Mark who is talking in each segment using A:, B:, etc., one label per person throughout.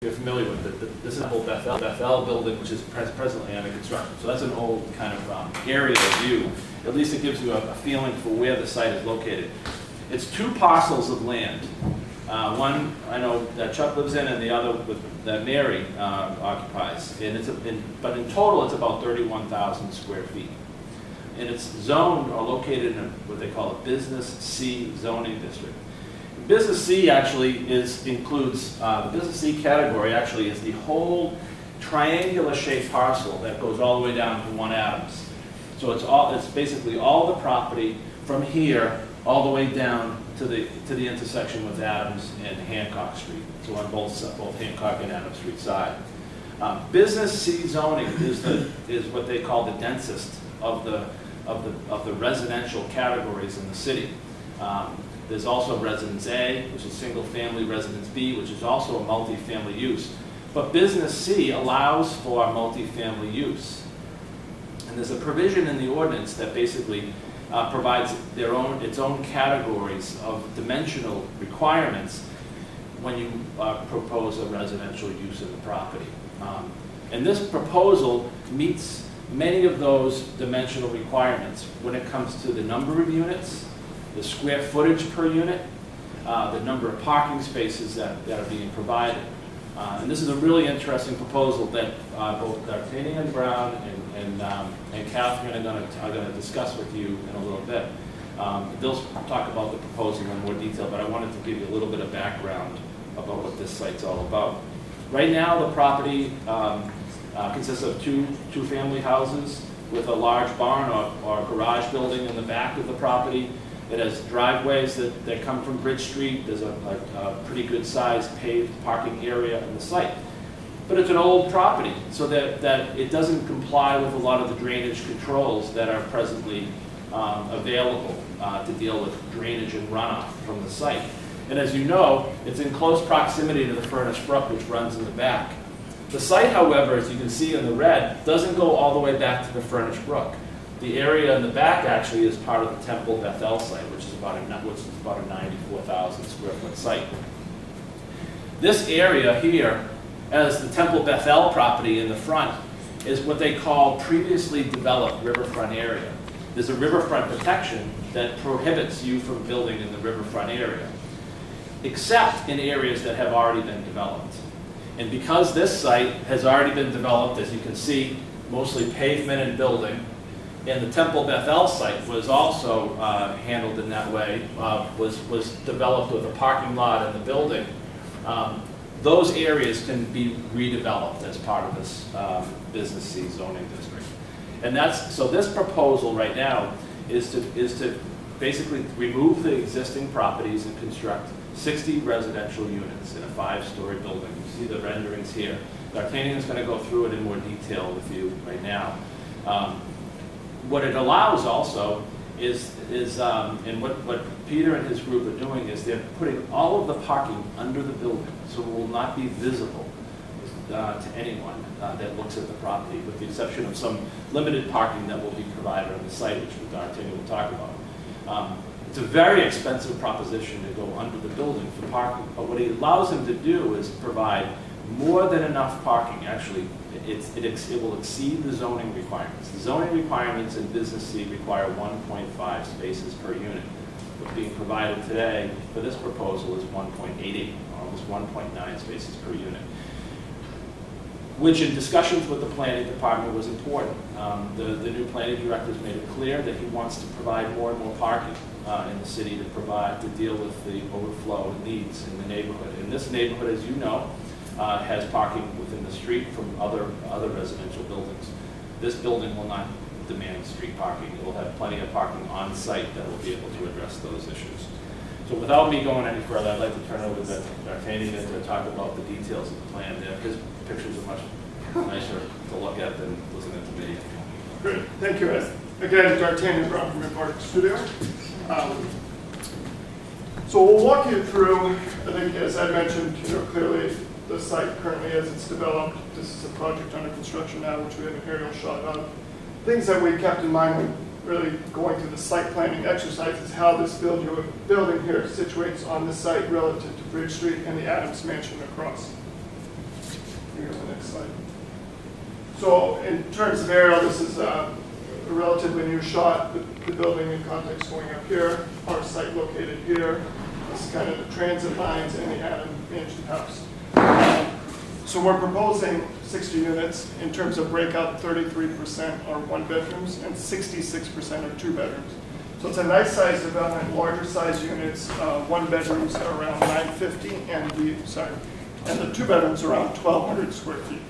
A: you're familiar with it, this is the old Bethel building, which is presently under construction. So that's an old kind of aerial view. At least it gives you a feeling for where the site is located. It's 2 parcels of land. One I know that Chuck lives in, and the other that Mary occupies. And but in total, it's about 31,000 square feet. And it's zoned or located in what they call a Business C zoning district. Business C actually includes, the Business C category actually is the whole triangular shaped parcel that goes all the way down to 1 Adams. So it's basically all the property from here all the way down to the intersection with Adams and Hancock Street. So on both Hancock and Adams Street side. Business C zoning is what they call the densest of the residential categories in the city. There's also Residence A, which is single family, Residence B, which is also a multi-family use. But Business C allows for multi-family use. And there's a provision in the ordinance that basically provides its own categories of dimensional requirements when you propose a residential use of the property. And this proposal meets many of those dimensional requirements when it comes to the number of units, the square footage per unit, the number of parking spaces that are being provided. And this is a really interesting proposal that both D'Artagnan Brown and Catherine are going to discuss with you in a little bit. They'll talk about the proposal in more detail, but I wanted to give you a little bit of background about what this site's all about. Right now, the property consists of two family houses with a large barn or garage building in the back of the property. It has driveways that come from Bridge Street. There's a pretty good sized paved parking area in the site. But it's an old property, so that it doesn't comply with a lot of the drainage controls that are presently available to deal with drainage and runoff from the site. And as you know, it's in close proximity to the Furnace Brook, which runs in the back. The site, however, as you can see in the red, doesn't go all the way back to the Furnace Brook. The area in the back actually is part of the Temple Bethel site, which is about a 94,000 square foot site. This area here, as the Temple Bethel property in the front, is what they call previously developed riverfront area. There's a riverfront protection that prohibits you from building in the riverfront area, except in areas that have already been developed. And because this site has already been developed, as you can see, mostly pavement and building, and the Temple Bethel site was also handled in that way, was developed with a parking lot and the building. Those areas can be redeveloped as part of this Business C zoning district. And so this proposal right now is to basically remove the existing properties and construct 60 residential units in a 5-story building. You see the renderings here. D'Artagnan is going to go through it in more detail with you right now. What it allows also is and what Peter and his group are doing is they're putting all of the parking under the building, so it will not be visible to anyone that looks at the property, with the exception of some limited parking that will be provided on the site, which D'Artagnan will talk about. It's a very expensive proposition to go under the building for parking, but what it allows them to do is provide more than enough parking. Actually, it will exceed the zoning requirements. The zoning requirements in Business C require 1.5 spaces per unit. What's being provided today for this proposal is 1.88, almost 1.9 spaces per unit, which in discussions with the planning department was important. The new planning director has made it clear that he wants to provide more and more parking in the city to deal with the overflow needs in the neighborhood. And this neighborhood, as you know, has parking within the street from other residential buildings. This building will not demand street parking. It will have plenty of parking on site that will be able to address those issues. So without me going any further, I'd like to turn over to D'Artagnan to talk about the details of the plan there. His pictures are much nicer to look at than listening to me.
B: Great, thank you, Ed. Again, D'Artagnan Brown from Park Studio. So we'll walk you through, I think as Ed mentioned, clearly the site currently as it's developed. This is a project under construction now, which we have an aerial shot of. Things that we kept in mind when really going through the site planning exercise is how this building here situates on the site relative to Bridge Street and the Adams Mansion across. slide. So in terms of aerial, this is a relatively new shot. The building in context going up here, our site located here. This is kind of the transit lines and the Adam Mansion house. So we're proposing 60 units. In terms of breakout, 33% are one bedrooms and 66% are two bedrooms. So it's a nice size development, larger size units. One bedrooms are around 950 and the two bedrooms are around 1,200 square feet.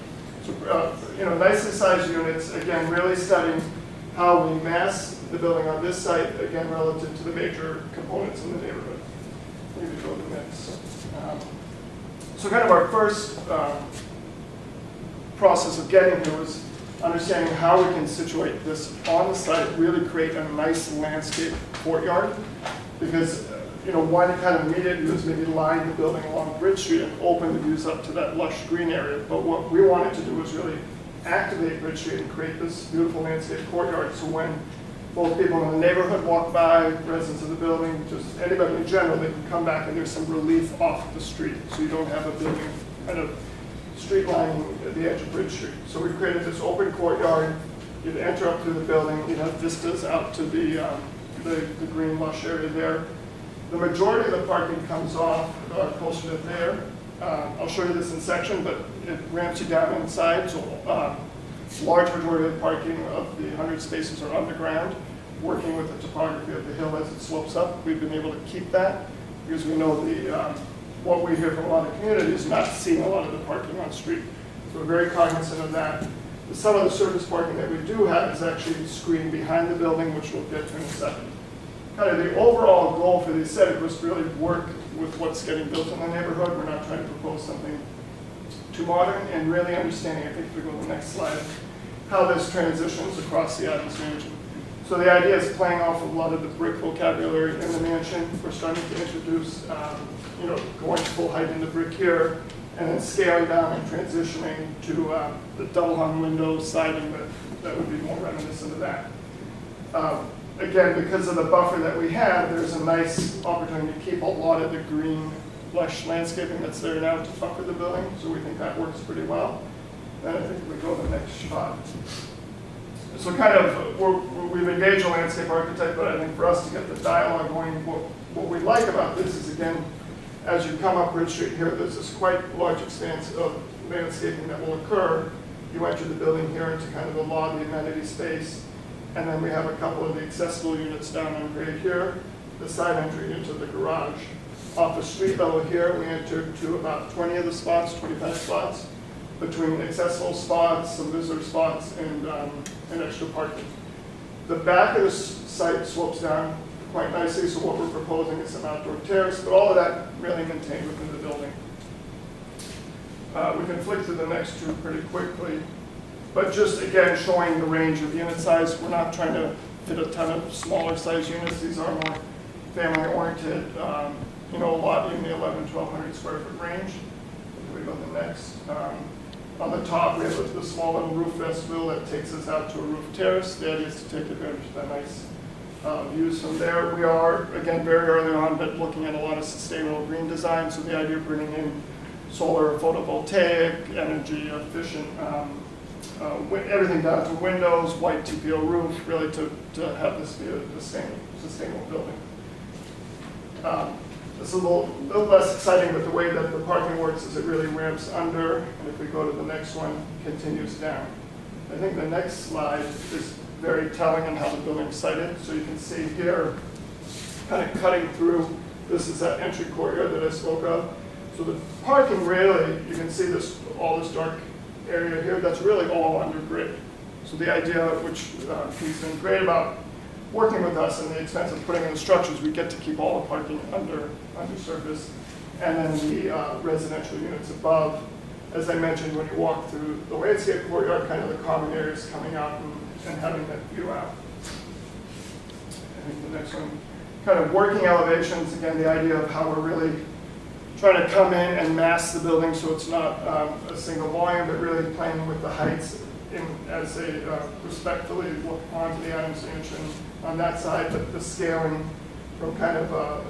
B: So nicely sized units. Again, really studying how we mass the building on this site, again, relative to the major components in the neighborhood. Maybe go to the next. So kind of our first process of getting here was understanding how we can situate this on the site, really create a nice landscape courtyard. Because one kind of immediate view is maybe line the building along Bridge Street and open the views up to that lush green area. But what we wanted to do was really activate Bridge Street and create this beautiful landscape courtyard. So when both people in the neighborhood walk by, residents of the building, just anybody in general, they can come back and there's some relief off the street. So you don't have a building kind of street lining at the edge of Bridge Street. So we created this open courtyard. You'd enter up through the building, you'd have vistas out to the green lush area there. The majority of the parking comes off closer to there. I'll show you this in section, but it ramps you down inside. So large majority of the parking of the 100 spaces are underground. Working with the topography of the hill as it slopes up, we've been able to keep that because we know what we hear from a lot of communities, not seeing a lot of the parking on street. So we're very cognizant of that. Some of the surface parking that we do have is actually screened behind the building, which we'll get to in a second. Kind of the overall goal for the aesthetic was to really work with what's getting built in the neighborhood. We're not trying to propose something too modern, and really understanding, I think if we go to the next slide, how this transitions across the Adams Mansion. So the idea is playing off of a lot of the brick vocabulary in the mansion. We're starting to introduce, going full height into brick here, and then scaling down and transitioning to the double hung window siding that would be more reminiscent of that. Again, because of the buffer that we have, there's a nice opportunity to keep a lot of the green, lush landscaping that's there now to buffer the building. So we think that works pretty well. Then I think we go to the next shot. So kind of, we've engaged a landscape architect, but I think for us to get the dialogue going, what we like about this is, again, as you come up Bridge Street here, there's this quite large expanse of landscaping that will occur. You enter the building here into kind of the lobby amenity space. And then we have a couple of the accessible units down on grade here, the side entry into the garage. Off the street level here, we entered to about 20 of the spots, 25 spots, between accessible spots, some visitor spots, and extra parking. The back of the site slopes down quite nicely, so what we're proposing is some outdoor terrace, but all of that really maintained within the building. We can flick through the next two pretty quickly. But just, again, showing the range of unit size. We're not trying to fit a ton of smaller size units. These are more family-oriented, a lot in the 1,100-1,200 square foot range. We go to the next. On the top, we have the small little roof vestibule that takes us out to a roof terrace. The idea is to take advantage of that nice views from there. We are, again, very early on, but looking at a lot of sustainable green design. So the idea of bringing in solar photovoltaic, energy efficient, everything down to windows, white TPO roof, really to have this be a sustainable building. This is a little less exciting, but the way that the parking works is it really ramps under, and if we go to the next one, continues down. I think the next slide is very telling on how the building is sited. So you can see here, kind of cutting through, this is that entry courtyard that I spoke of. So the parking really, you can see all this dark area here, that's really all under grid. So the idea, which he's been great about working with us and the expense of putting in the structures, we get to keep all the parking under surface. And then the residential units above, as I mentioned, when you walk through the landscape courtyard, kind of the common areas coming out and having that view out. I think the next one, kind of working elevations, again, the idea of how we're really trying to come in and mass the building so it's not a single volume, but really playing with the heights as they respectfully look onto the Adams Mansion on that side, but the scaling from kind of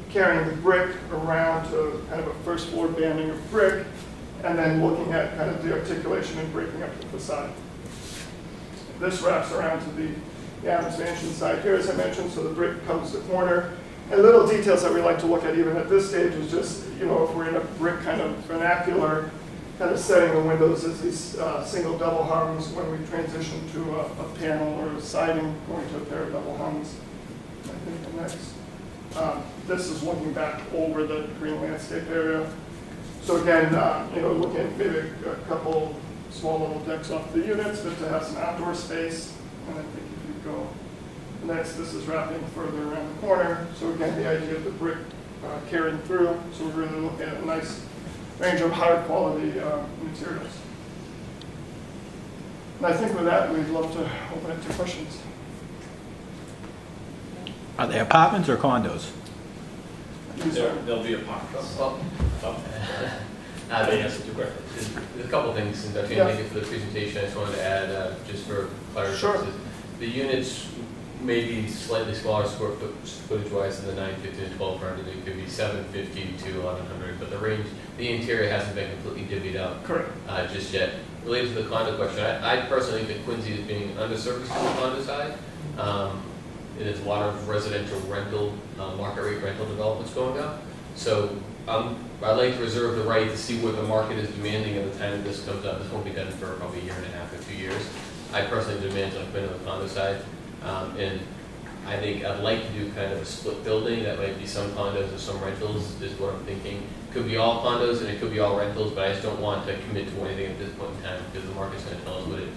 B: carrying the brick around to kind of a first floor banding of brick, and then looking at kind of the articulation and breaking up the facade. This wraps around to the Adams Mansion side here, as I mentioned, so the brick comes the corner. And little details that we like to look at even at this stage is just, you know, if we're in a brick kind of vernacular, kind of setting the windows as these single double hungs when we transition to a panel or a siding going to a pair of double hungs. I think the next. This is looking back over the green landscape area. So again, you know, looking at maybe a couple small little decks off the units, but to have some outdoor space. And I think if you go next, this is wrapping further around the corner. So again, the idea of the brick carrying through. So we're really looking at a nice range of higher quality materials. And I think with that, we'd love to open it to questions.
C: Are they apartments or condos?
A: There'll be a park.
D: There's a couple things, since I can't make it for the presentation, I just wanted to add, just for clarity purposes. The units may be slightly smaller square footage wise than the 950 to 1200. It could be 750 to 1100, but the range, the interior hasn't been completely divvied up just yet. Related to the condo question, I personally think that Quincy is being underserviced on the condo side. There's a lot of residential rental, market rate rental developments going up. So I'd like to reserve the right to see what the market is demanding at the time that this comes up. This won't be done for probably a year and a half or 2 years. I personally demand to come into the condo side. And I think I'd like to do kind of a split building. That might be some condos and some rentals is what I'm thinking. Could be all condos and it could be all rentals, but I just don't want to commit to anything at this point in time because the market's going to tell us what it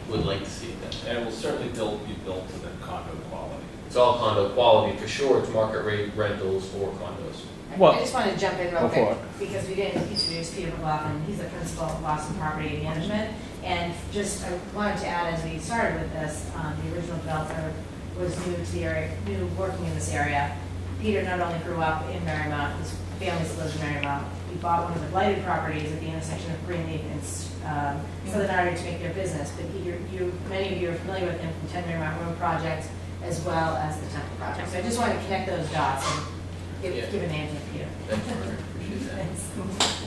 D: would like to see.
A: And it will certainly be built to the condo quality.
D: It's all condo quality for sure. It's market rate rentals or condos.
C: Well,
E: I just want to jump in real
C: go
E: quick
C: for it.
E: because we didn't introduce Peter McLaughlin. He's the principal of Boston Property Management. And just I wanted to add, as we started with this, the original developer was new to the area, new working in this area. Peter not only grew up in Marymount, his family still lives in Marymount. He bought one of the blighted properties at the intersection of Greenleaf and Southern Artery to make their business. But many of you are familiar with him from 10 Marymount Road project as well as the Temple project. So I just wanted to connect those dots and give a name to Peter.
D: Thanks, Margaret. Appreciate that.
E: Thanks.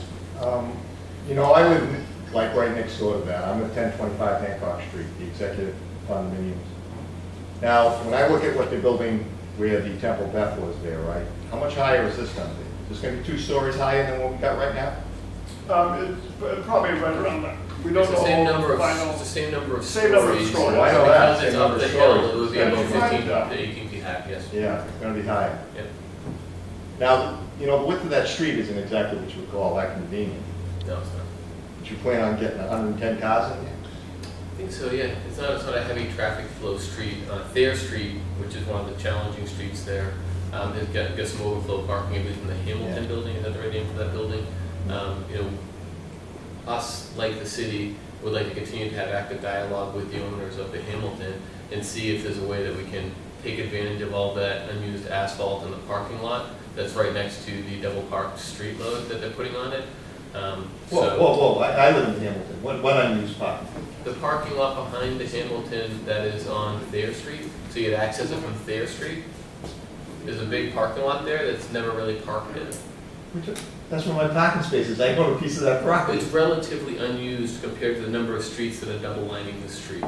F: You know, I live like right next door to that. I'm at 1025 Hancock Street, the executive condominiums. Now, when I look at what they're building where the Temple Beth was there, right? How much higher is this going to be? Is this going to be 2 stories higher than what we got right now?
B: It's probably right around that. We don't
D: It's the
B: know
D: same
B: all
D: number
B: the
D: of
B: final.
D: It's the same number of
B: Same number of
D: stories.
B: stories.
F: I know that.
D: Because it's
F: Same
D: up
F: number
D: the
F: of
D: hill,
F: stories.
D: it would be
B: Yeah,
D: about
B: it's
D: 15
F: fine.
D: to 18 feet high, yes.
F: Yeah, it's going to be higher.
D: Yep.
F: Now, you know, the width of that street isn't exactly what you would call that convenient.
D: No, it's not.
F: But you plan on getting 110 cars in there?
D: I think so, yeah. It's not a heavy traffic flow street. Thayer Street, which is one of the challenging streets there, has got some overflow parking, I believe, from the Hamilton building. Is that the right name for that building? You know, us, like the city, would like to continue to have active dialogue with the owners of the Hamilton and see if there's a way that we can take advantage of all that unused asphalt in the parking lot that's right next to the double parked street load that they're putting on it.
F: Whoa, I live in Hamilton. What unused parking?
D: The parking lot behind the Hamilton that is on Thayer Street, so you can access it from Thayer Street. There's a big parking lot there that's never really parked in.
F: That's where my parking space is. I own a piece of that property.
D: It's relatively unused compared to the number of streets that are double lining the street.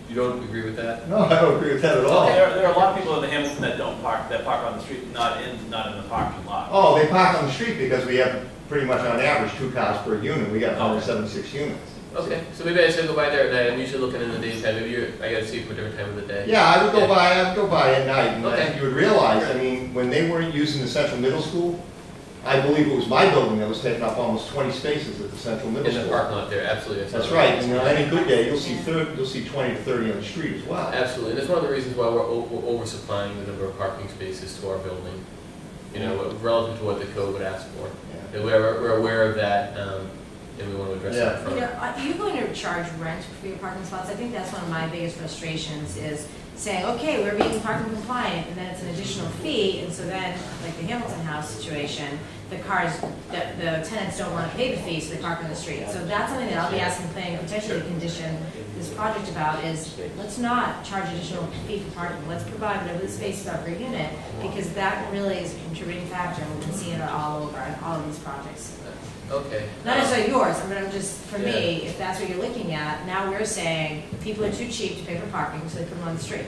D: You don't agree with that?
F: No, I don't agree with that at all.
A: There are a lot of people in the Hamilton that don't park, that park on the street, not in the parking lot.
F: Oh, they park on the street because we have pretty much on average 2 cars per unit. We got 176 units.
D: Okay, so maybe I should go by there at night. I'm usually looking in the daytime. Maybe I gotta see it for a different time of the day.
F: Yeah, I would go by at night, and
D: Okay.
F: you would realize, I mean, when they weren't using the Central Middle School, I believe it was my building that was taking up almost 20 spaces at the Central Middle
D: In the
F: School.
D: parking lot there, absolutely.
F: That's right, and on any good day, you'll see 20 to 30 on the street as well.
D: Absolutely, and that's one of the reasons why we're oversupplying the number of parking spaces to our building, you know, relative to what the code would ask for.
F: Yeah.
D: And we're aware of that, and we want to address that
E: You
D: front.
E: know, are you going to charge rent for your parking spots? I think that's one of my biggest frustrations is saying, okay, we're being parking compliant, and then it's an additional fee, and so then, like the Hamilton House situation, the tenants don't want to pay the fee, so they park on the street. So that's something that I'll be asking planning, potentially condition this project about is, let's not charge additional fee for parking. Let's provide whatever the space is per unit, because that really is a contributing factor, and we've been seeing it all over, in all of these projects.
D: Okay.
E: Not necessarily yours, but I'm just, for me, if that's what you're looking at, now we're saying people are too cheap to pay for parking, so they put them on the street.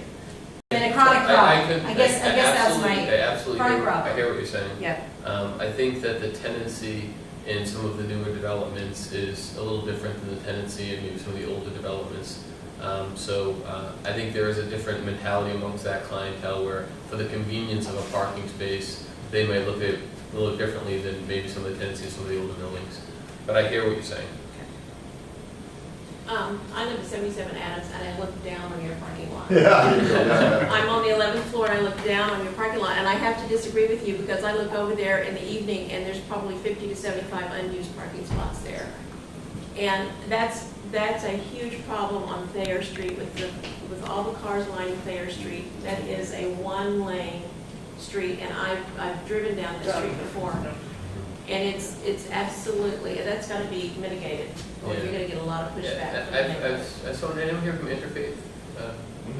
E: And a chronic problem. I guess that's my
D: I absolutely
E: chronic
D: hear, I
E: problem.
D: hear what you're saying.
E: Yeah.
D: I think that the tendency in some of the newer developments is a little different than the tendency in maybe some of the older developments. I think there is a different mentality amongst that clientele where for the convenience of a parking space, they may look at it a little differently than maybe some of the tendencies of some of the older buildings. But I hear what you're saying.
G: I live at 77 Adams, and I look down on your parking lot.
F: Yeah.
G: I'm on the 11th floor, and I look down on your parking lot, and I have to disagree with you because I look over there in the evening, and there's probably 50 to 75 unused parking spots there. And that's a huge problem on Thayer Street with all the cars lining Thayer Street. That is a one-lane street, and I've driven down the street before. And it's absolutely, that's got to be mitigated, or you're going to get a lot of pushback from the neighborhood.
D: I saw an item here from Interfaith, the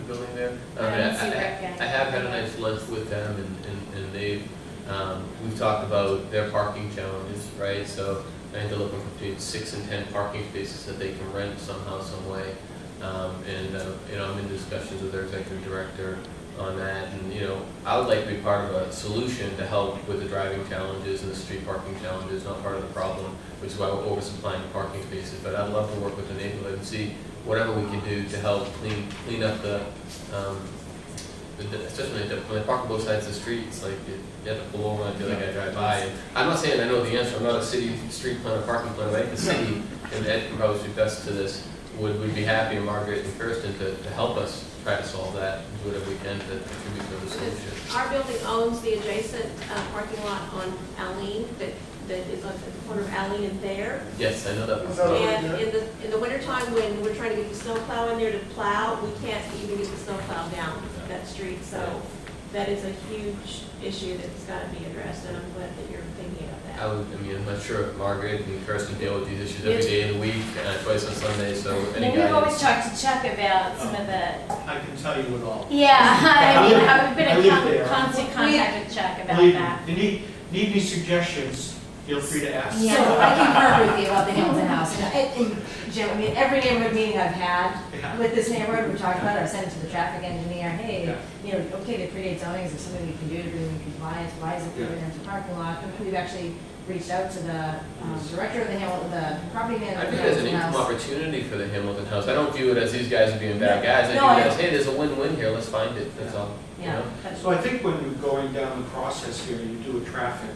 D: building there.
E: I didn't see that yet.
D: I have had a nice lunch with them, and they've, we've talked about their parking challenges, right? So I think they're looking for between 6 and 10 parking spaces that they can rent somehow, some way. I'm in discussions with their executive director on that, and I would like to be part of a solution to help with the driving challenges and the street parking challenges, not part of the problem, which is why we're oversupplying the parking spaces. But I'd love to work with the neighborhood and see whatever we can do to help clean up especially when they park on both sides of the street. It's like you have to pull over and feel like I drive by. And I'm not saying I know the answer. I'm not a city street planner, parking planner. I think the city, and Ed can probably speak best to this, would be happy, and Margaret and Kirsten, to help us try to solve that, do whatever we can to contribute to the solution.
G: Our building owns the adjacent parking lot on Alene that is on the corner of Alene and Thayer.
D: Yes, I know that.
G: And in the wintertime, when we're trying to get the snow plow in there to plow, we can't even get the snow plow down that street. So that is a huge issue that's got to be addressed, and I'm glad that you're thinking of that.
D: I'm not sure if Margaret and Kirsten deal with these issues every day of the week, twice on Sunday, so any
E: And we've always
D: guidance?
E: talked to Chuck about some of the,
H: I can tell you it all.
E: yeah, I mean, I've been
H: I
E: in
H: live there.
E: constant contact with Chuck about
H: Believe me,
E: that.
H: if you need any suggestions, feel free to ask.
E: Yeah, I concur with you about the Hamilton House. And Jim, I mean, every neighborhood meeting I've had
H: Yeah.
E: with this neighborhood, we talked about it, I sent it to the traffic engineer, hey,
H: Yeah.
E: okay, they predate zoning, is there something we can do to bring them in compliance? Why is it put in the parking lot? And we've actually reached out to the director of the Hamilton, the property manager
D: I
E: of
D: view
E: the
D: it as an
E: Hamilton
D: income
E: House.
D: opportunity for the Hamilton House. I don't view it as these guys are being bad guys. I
E: No,
D: view it as, hey, there's a win-win here, let's find it, that's all. you
E: Yeah,
D: know?
E: but
H: So I think when you're going down the process here, you do a traffic,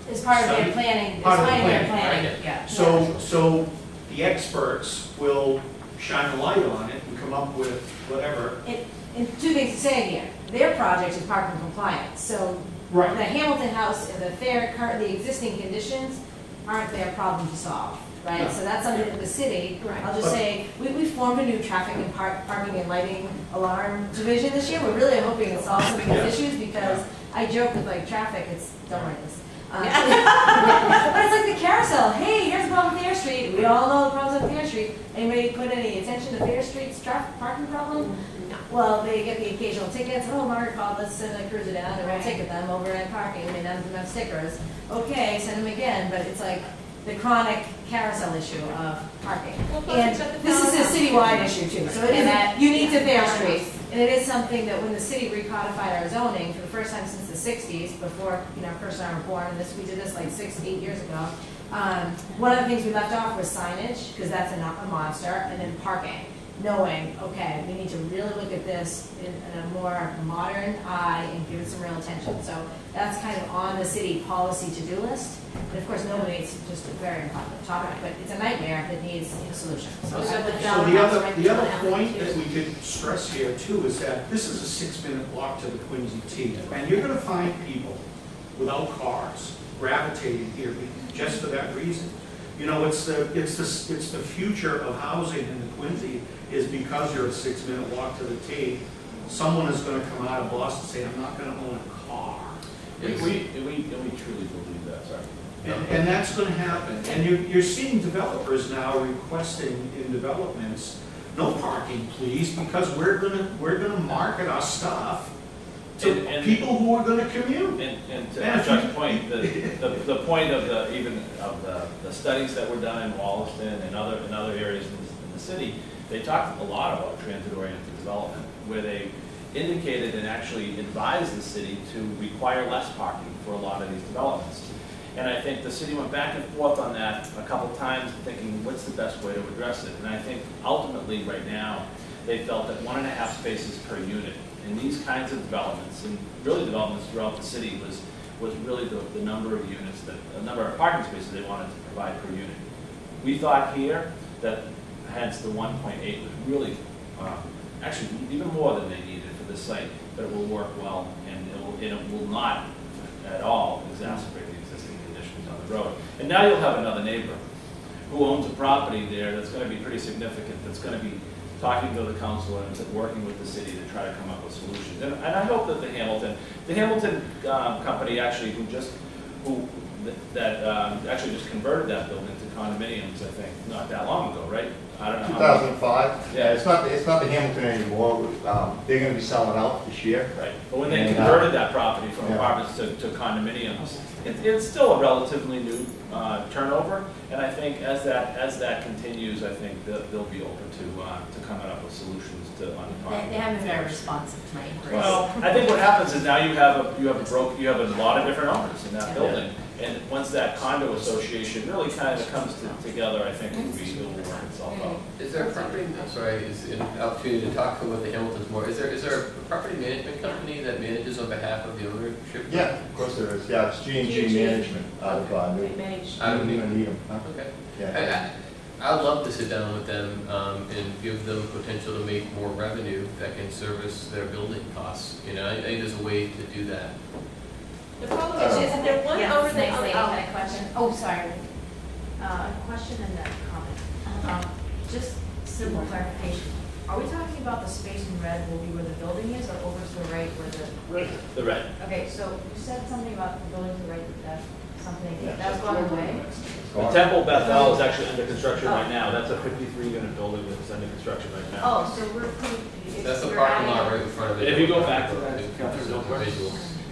E: it's part of their
H: study.
E: planning, it's
H: Part of the
E: part of their
H: plan,
E: planning, yeah.
H: so the experts will shine a light on it and come up with whatever.
E: And two things to say here, their project is parking compliant, so the
H: Right.
E: Hamilton House and the existing conditions aren't their problem to solve, right?
H: No.
E: So that's something that the city,
G: Right.
E: I'll just say, we formed a new traffic and parking and lighting alarm division this year. We're really hoping to solve some of
H: Yeah.
E: these issues because I joke with like traffic, don't write this. But it's like the carousel, hey, here's the problem with Fair Street. We all know the problems with Fair Street. Anybody put any attention to Fair Street's traffic parking problem?
G: No.
E: Well, they get the occasional tickets. Oh, Margaret called, let's send a cruiser down and we'll ticket them over at parking. They don't have stickers. Okay, send them again, but it's like the chronic carousel issue of parking.
G: Well, plus
E: And
G: it's got the
E: this is a
G: power
E: citywide issue too, so it
G: And that-
E: isn't unique to Fair Street. And it is something that when the city recodified our zoning for the first time since the 60s, before, Kirsten and I were born, and we did this like 6-8 years ago, one of the things we left off was signage, because that's a monster, and then parking. Knowing, okay, we need to really look at this in a more modern eye and give it some real attention. So that's kind of on the city policy to-do list. And of course, it's just a very unpopular topic, but it's a nightmare that needs a solution. So
G: So
E: I
G: the
E: put
H: So
E: down
H: the
E: house
H: other,
E: right
H: the
E: on
H: other
E: Allen
H: point
E: too.
H: that we could stress here too is that this is a 6-minute walk to the Quincy T. And you're gonna find people without cars gravitating here just for that reason. It's the future of housing in the Quincy is because you're a 6-minute walk to the T. Someone is gonna come out of Boston and say, I'm not gonna own a car.
A: We truly believe that, sorry.
H: And that's going to happen. And you're seeing developers now requesting in developments, no parking please, because we're gonna market our stuff to people who are gonna commute.
A: And to
H: And if
A: Chuck's
H: you-
A: point, the point of the studies that were done in Wollaston and other areas in the city, they talked a lot about transit-oriented development, where they indicated and actually advised the city to require less parking for a lot of these developments. And I think the city went back and forth on that a couple times, thinking, what's the best way to address it? And I think ultimately, right now, they felt that 1.5 spaces per unit in these kinds of developments, and really developments throughout the city, was really the number of units, the number of parking spaces they wanted to provide per unit. We thought here that hence the 1.8 was really, actually even more than they needed for this site, but it will work well, and it will not at all exacerbate the existing conditions on the road. And now you'll have another neighbor who owns a property there that's gonna be pretty significant, that's gonna be talking to the council and working with the city to try to come up with solutions. And I hope that the Hamilton company actually actually just converted that building to condominiums, I think, not that long ago, right? I don't know.
F: 2005?
A: Yeah.
F: It's not the Hamilton anymore. They're gonna be selling out this year.
A: Right, but when they
F: And,
A: converted that property from
F: yeah.
A: apartments to condominiums, it's still a relatively new turnover, and I think as that continues, I think they'll be open to coming up with solutions to on the parking.
E: They haven't been very responsive to my inquiries.
A: Well, I think what happens is now you have a lot of different owners in that building, and once that condo association really kind of comes together, I think it will work itself out.
D: Is there a property, I'm sorry, is an opportunity to talk with the Hamiltons more, is there a property management company that manages on behalf of the ownership?
F: Yeah, of course there is. Yeah, it's G&G
G: G&G.
F: Management out of New.
G: Managed.
D: I don't
F: New
D: need-
F: Needham, huh?
D: Okay.
F: Yeah.
D: I'd love to sit down with them and give them potential to make more revenue that can service their building costs. You know, I think there's a way to do that.
G: The problem is, there one
E: Yeah,
G: over
E: this
G: there,
E: next lady
G: oh,
E: had a question. Oh, sorry. A question and a comment. Just simple clarification. Are we talking about the space in red will be where the building is, or over to the right where the?
A: The red.
E: Okay, so you said something about the building to the right, that something,
F: Yeah.
E: that was going away?
A: The Temple Bethel is actually under construction right now. That's a 53-unit building that's under construction right now.
E: Oh, so we're putting.
D: That's the
E: we're
D: parking
E: adding-
D: lot right in front of it.
A: If you go back to that,
D: Real quick.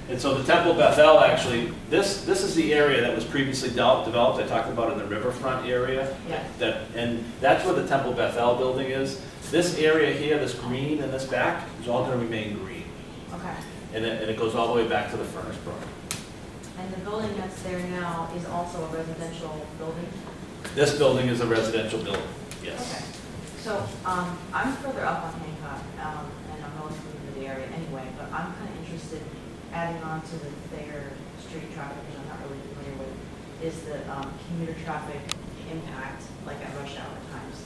A: And so the Temple Bethel, actually, this is the area that was previously developed, I talked about in the riverfront area.
E: Yeah.
A: And that's where the Temple Bethel building is. This area here, this green and this back, is all gonna remain green.
E: Okay.
A: And it goes all the way back to the furnace brook.
E: And the building that's there now is also a residential building?
A: This building is a residential building, yes.
E: Okay. So, I'm further up on Hancock, and I'm relatively new to the area anyway, but I'm kind of interested, adding on to the Thayer street traffic, which I'm not really familiar with, is the commuter traffic impact, like at rush hour times.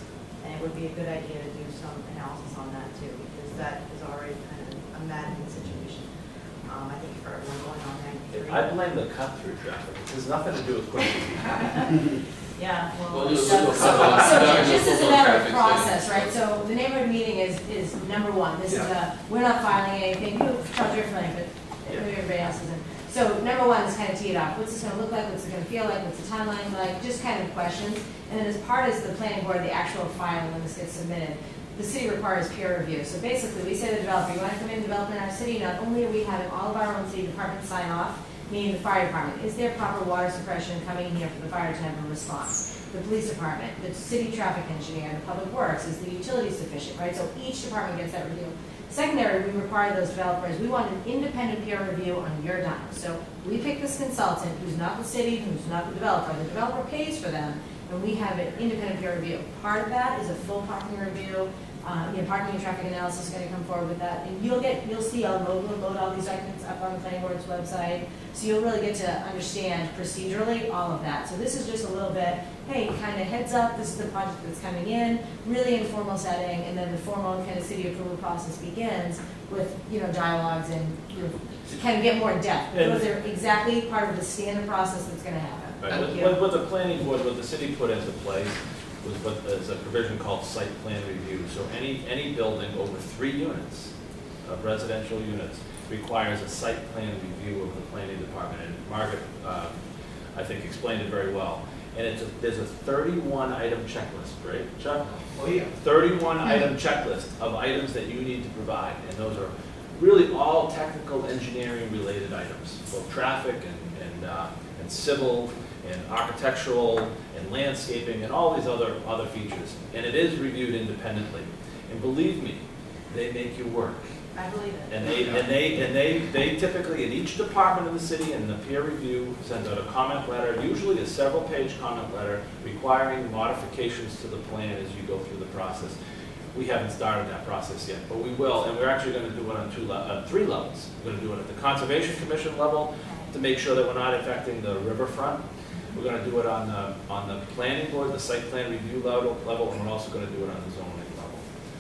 E: And it would be a good idea to do some analysis on that too, because that is already kind of a maddening situation. I think for everyone going on 93.
A: I blame the cut-through traffic. It has nothing to do with Quincy.
E: Yeah, well,
D: Well,
E: so
D: you'll-
E: just as a matter of
D: traffic
E: process, right, so the neighborhood meeting is number one, this is we're not filing anything, Charles, you're familiar, but maybe everybody else isn't. So number one is kind of tee it up, what's this gonna look like, what's it gonna feel like, what's the timeline like, just kind of questions. And then as part of the planning board, the actual filing, when this gets submitted, the city requires peer review. So basically, we say to the developer, you wanna come in and develop in our city, not only are we having all of our own city departments sign off, meaning the fire department, is there proper water suppression coming here for the fire to have a response? The police department, the city traffic engineer, the public works, is the utility sufficient, right? So each department gets that review. Secondary, we require those developers, we want an independent peer review on your dime. So we pick this consultant who's not the city, who's not the developer, the developer pays for them, and we have an independent peer review. Part of that is a full parking review, parking and traffic analysis is gonna come forward with that, and you'll see, I'll load all these documents up on the planning board's website, so you'll really get to understand procedurally all of that. So this is just a little bit, hey, kind of heads up, this is the project that's coming in, really informal setting, and then the formal kind of city approval process begins with, dialogues and, to kind of get more in depth.
A: And-
E: Those are exactly part of the standard process that's gonna happen.
A: Right,
E: Thank you.
A: what the planning board, what the city put into place was what is a provision called site plan review. So any building over 3 units of residential units requires a site plan review of the planning department. And Margaret, I think, explained it very well. And there's a 31 item checklist, right, Chuck?
H: Oh, yeah.
A: 31 item checklist of items that you need to provide. And those are really all technical engineering related items, both traffic and civil and architectural and landscaping and all these other features. And it is reviewed independently. And believe me, they make you work.
E: I believe it.
A: And they typically, in each department of the city, and the peer review sends out a comment letter, usually a several-page comment letter requiring modifications to the plan as you go through the process. We haven't started that process yet, but we will, and we're actually going to do it on three levels. We're going to do it at the Conservation Commission level to make sure that we're not affecting the riverfront. We're going to do it on the planning board, the site plan review level, and we're also going to do it on the zoning level.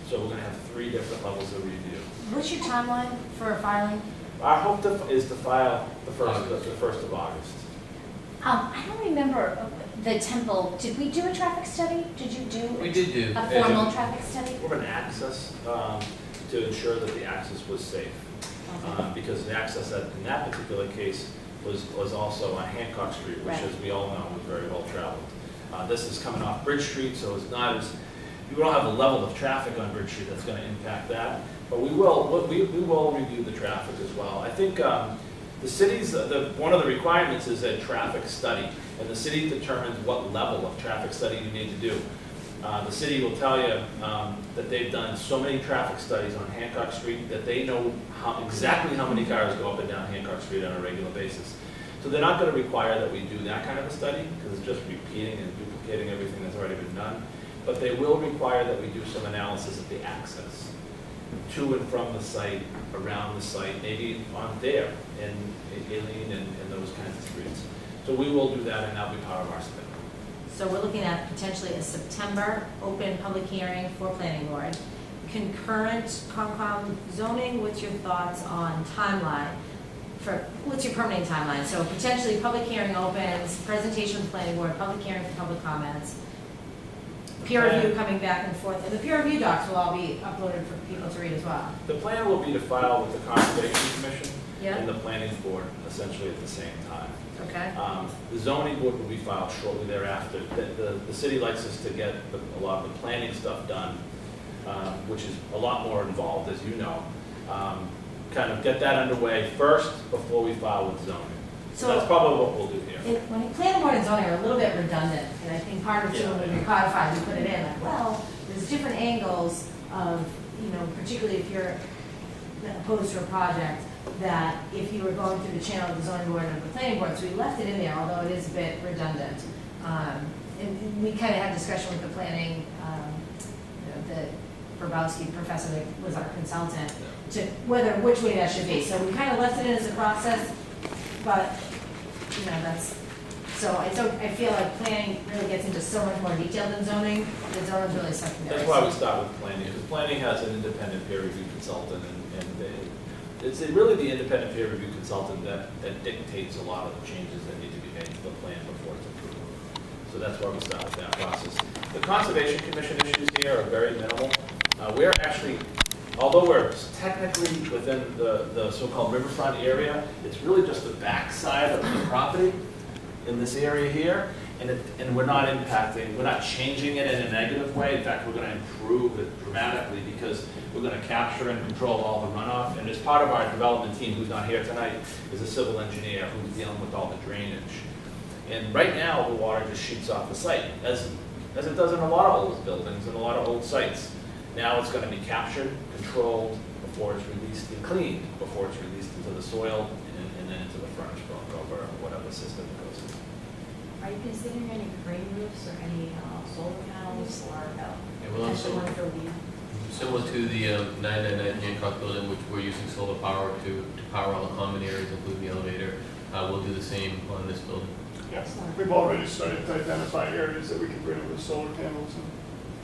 A: So we're going to have 3 different levels of review.
E: What's your timeline for filing?
A: Our hope is to file the 1st of August.
E: I don't remember the temple. Did we do a traffic study? Did you do?
D: We did do.
E: A formal traffic study?
A: More of an access, to ensure that the access was safe.
E: Okay.
A: Because the access in that particular case was also on Hancock Street, which,
E: Right.
A: as we all know, was very well traveled. This is coming off Bridge Street, so it's not as, we don't have a level of traffic on Bridge Street that's going to impact that. But we will review the traffic as well. I think the city's, one of the requirements is a traffic study, and the city determines what level of traffic study you need to do. The city will tell you that they've done so many traffic studies on Hancock Street that they know exactly how many cars go up and down Hancock Street on a regular basis. So they're not going to require that we do that kind of a study, because it's just repeating and duplicating everything that's already been done. But they will require that we do some analysis of the access to and from the site, around the site, maybe on there, in Aileen and those kinds of streets. So we will do that, and that'll be part of our study.
E: So we're looking at potentially a September open public hearing for planning board. Concurrent Concom zoning, what's your thoughts on timeline? What's your permanent timeline? So potentially public hearing opens, presentation to planning board, public hearing for public comments, peer review coming back and forth, and the peer review docs will all be uploaded for people to read as well.
A: The plan will be to file with the Conservation Commission
E: Yeah.
A: and the Planning Board essentially at the same time.
E: Okay.
A: The zoning board will be filed shortly thereafter. The city likes us to get a lot of the planning stuff done, which is a lot more involved, as you know. Kind of get that underway first before we file with zoning. So that's probably what we'll do here.
E: When planning board and zoning are a little bit redundant, and I think part of it, when we codified, we put it in, like, well, there's different angles of, particularly if you're opposed to a project, that if you were going through the channel of the zoning board and the planning board, so we left it in there, although it is a bit redundant. And we kind of had discussion with the planning, the Grabowski professor that was our consultant, to which way that should be. So we kind of left it in as a process, but, I feel like planning really gets into so much more detail than zoning, that zoning's really secondary.
A: That's why we start with planning, because planning has an independent peer review consultant, and it's really the independent peer review consultant that dictates a lot of the changes that need to be made to the plan before it's approved. So that's why we start with that process. The Conservation Commission issues here are very minimal. We're actually, although we're technically within the so-called riverfront area, it's really just the backside of the property in this area here, and we're not impacting, we're not changing it in a negative way. In fact, we're going to improve it dramatically because we're going to capture and control all the runoff. And as part of our development team, who's not here tonight, is a civil engineer who's dealing with all the drainage. And right now, the water just shoots off the site, as it does in a lot of old buildings and a lot of old sites. Now it's going to be captured, controlled, before it's released and cleaned, before it's released into the soil and then into the furnace brook or whatever system it goes in.
I: Are you considering any green roofs or any solar panels or
D: well,
I: potential one for lead?
D: Similar to the 999 Hancock building, which we're using solar power to power all the common areas, including the elevator, we'll do the same on this building.
B: Yes, we've already started to identify areas that we can bring in with solar panels.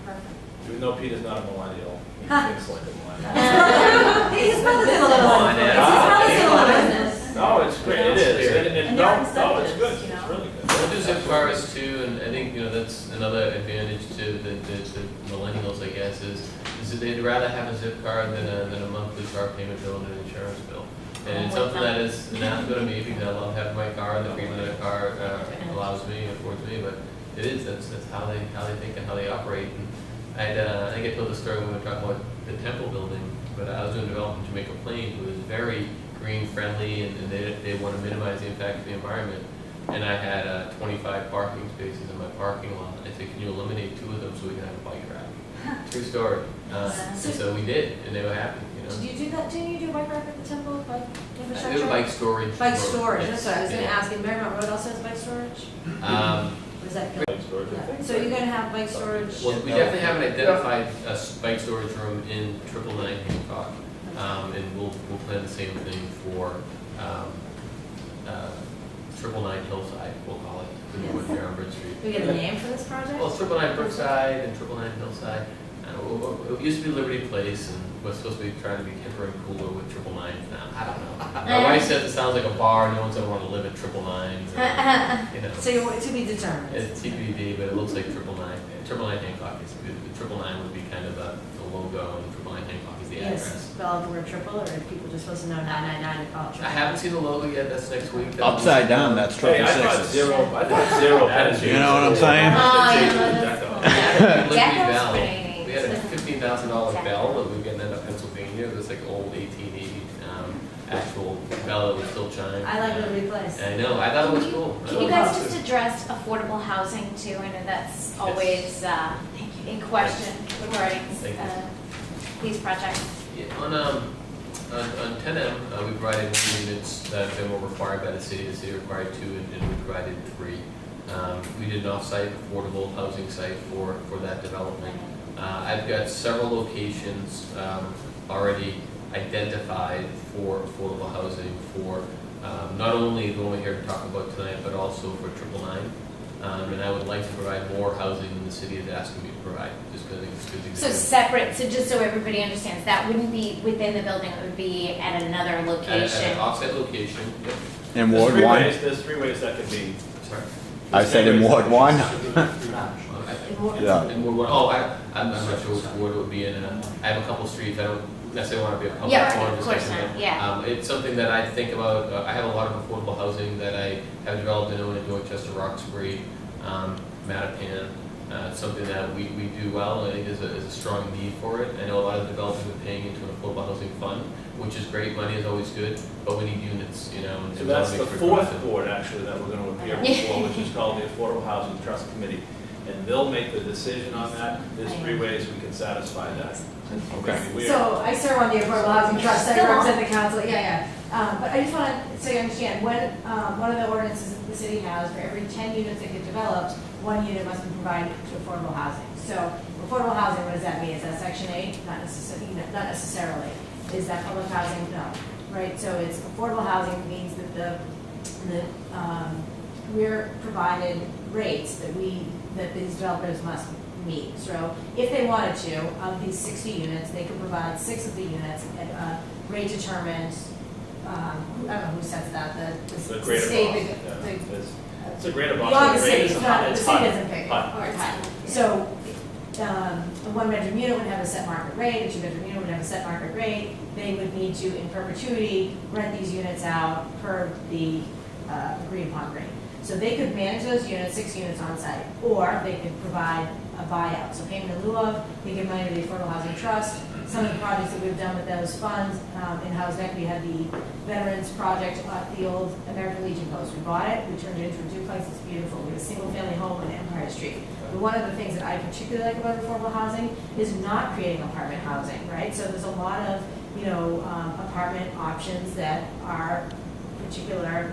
I: Perfect.
A: Even though Peter's not a millennial, he thinks like a millennial.
E: He's probably still a little, he's probably still a business.
A: No, it's great, it is,
I: And there are
A: no, it's
I: incentives,
A: good,
I: you know.
A: it's really good.
D: We'll do zip cars too, and I think, that's another advantage to the millennials, I guess, is that they'd rather have a zip car than a monthly car payment bill and an insurance bill. And it's something that is not good to me, because I love having my car, and the freedom that a car allows me, affords me, but it is, that's how they think and how they operate. And I think I told the story when we were talking about the Temple building. but I was doing development in Jamaica Plains, it was very green friendly, and they want to minimize the impact of the environment. And I had 25 parking spaces in my parking lot. I said, can you eliminate 2 of them so we can have a bike rack? True story. And so we did, and they were happy, you know.
E: Did you do that, didn't you do a bike rack at the temple, bike
D: I
E: infrastructure?
D: do bike storage.
E: Bike
D: for-
E: storage, that's what I was gonna
D: yeah.
E: ask, and Marymount Road also has bike storage?
D: Um,
E: Or is that?
A: Bike storage, I
E: Yeah.
A: think.
E: So you're gonna have bike storage?
D: Well, we definitely have an identified bike storage room in 999 Hancock, and we'll plan the same thing for 999 Hillside, we'll call it, the new one here on Bridge Street.
E: Do we get a name for this project?
D: Well, 999 Brookside and 999 Hillside. It used to be Liberty Place, and we're supposed to be trying to be hipper and cooler with 999 now. I don't know. My wife says it sounds like a bar. No one's ever want to live at 999. You know,
E: So you're to be determined.
D: it's TBD, but it looks like 999. 999 Hancock is good. The 999 would be kind of the logo, and 999 Hancock is the
E: Yes,
D: address.
E: spell the word triple, or are people just supposed to know 999 and call it
D: I
E: triple?
D: haven't seen the logo yet. That's next week.
C: Upside down, that's
A: Hey,
C: triple
A: I thought
C: sixes.
A: zero penalty.
C: You know what I'm saying?
E: Oh, yeah, that's cool.
D: Liberty
E: Decco's
D: Bell.
E: pretty neat.
D: We had a $15,000 bell that we were getting out of Pennsylvania. It was like old 1880 actual bell that would still chime.
E: I like Liberty Place.
D: I know. I thought it was cool.
J: Can you guys just address affordable housing too? I know that's always in question regarding
D: Thank you.
J: these projects.
D: Yeah, on 10M, we provided 1 units that were required by the city. The city required 2, and we provided 3. We did an off-site affordable housing site for that development. I've got several locations already identified for affordable housing for not only the one we're here to talk about tonight, but also for 999. And I would like to provide more housing than the city is asking me to provide, just because I think it's good.
J: So separate, so just so everybody understands, that wouldn't be within the building, it would be at another
D: At
J: location.
D: an offsite location, yep.
C: In Ward 1?
A: There's 3 ways that could be.
D: Sorry.
C: I said in Ward 1? Yeah.
D: And I'm not sure which ward it would be in. I have a couple streets, I don't necessarily want to be a public
J: Yeah,
D: forum
J: of course
D: discussion,
J: not,
D: but,
J: yeah.
D: it's something that I think about. I have a lot of affordable housing that I have developed in Dorchester, Roxbury, Mattapan. It's something that we do well. I think there's a strong need for it. I know a lot of developers are paying into an affordable housing fund, which is great. Money is always good, but we need units, you know. and
A: So
D: we wanna
A: that's the
D: make sure we're
A: 4th
D: productive.
A: board, actually, that we're going to appear before, which is called the Affordable Housing Trust Committee. And they'll make the decision on that. There's 3 ways we can satisfy that.
C: Okay.
E: So I serve on the Affordable Housing Trust, I represent the council, yeah. But I just want to, so you understand, when, one of the ordinances that the city has, for every 10 units that get developed, 1 unit must be provided to affordable housing. So affordable housing, what does that mean? Is that Section 8? Not necessarily. Is that public housing? No, right? So it's affordable housing means that we're provided rates that these developers must meet. So if they wanted to, of these 60 units, they could provide 6 of the units at a rate determined, I don't know who sets that,
A: The
E: the
A: greater
E: state.
A: Boston. It's a greater
E: Beyond
A: Boston
E: the
A: rate.
E: city,
A: It's
E: it's
A: a
E: not,
A: high-
E: the
A: it's
E: city
A: high.
E: doesn't pay.
A: High.
E: Or it's high. So, a 1-bedroom unit would have a set market rate, a 2-bedroom unit would have a set market rate. They would need to, in perpetuity, rent these units out per the agreed upon rate. So they could manage those units, 6 units on site, or they could provide a buyout. So payment in lieu of, they give money to the Affordable Housing Trust. Some of the projects that we've done with those funds, in House Neck, we had the Veterans Project at the old American Legion Post. We bought it, we turned it into a duplex, it's beautiful. We have a single-family home on Empire Street. But one of the things that I particularly like about affordable housing is not creating apartment housing, right? So there's a lot of, apartment options that are particular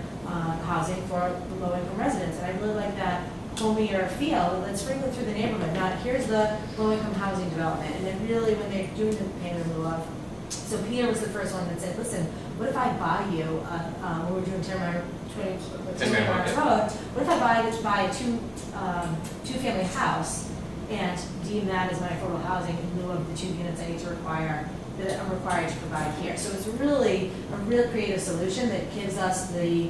E: housing for the low-income residents. And I really like that homier feel, let's sprinkle it through the neighborhood, not here's the low-income housing development. And then really when they're doing the payment in lieu of, so Peter was the first one that said, listen, what if I buy you, when we're doing 10 Road, what if I buy a two-family house and deem that as my affordable housing in lieu of the 2 units I need to require, that I'm required to provide here. So it's really a real creative solution that gives us the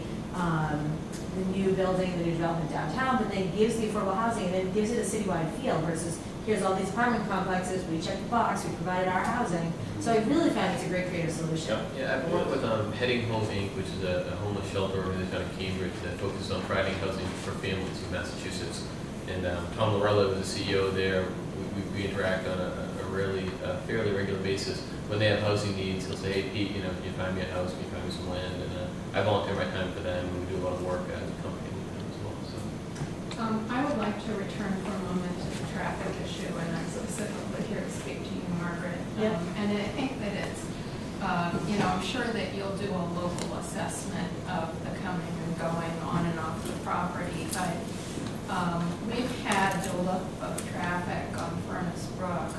E: new building, the new development downtown, but then gives the affordable housing and then gives it a citywide feel versus here's all these apartment complexes, we checked the box, we provided our housing. So I really found it's a great creative solution.
D: Yeah, I've worked with Heading Home Inc., which is a homeless shelter organization out of Cambridge that focuses on providing housing for families in Massachusetts. And Tom Lorella was the CEO there. We interact on a fairly regular basis. When they have housing needs, he'll say, hey Pete, can you find me a house, can you find me some land? And I volunteer my time for them, and we do a lot of work as a company with them as well, so.
K: I would like to return for a moment to the traffic issue, and I'm specifically here to speak to you, Margaret.
G: Yep.
K: And I think that it's, I'm sure that you'll do a local assessment of the coming and going on and off the property, but we've had the look of traffic on Furnace Brook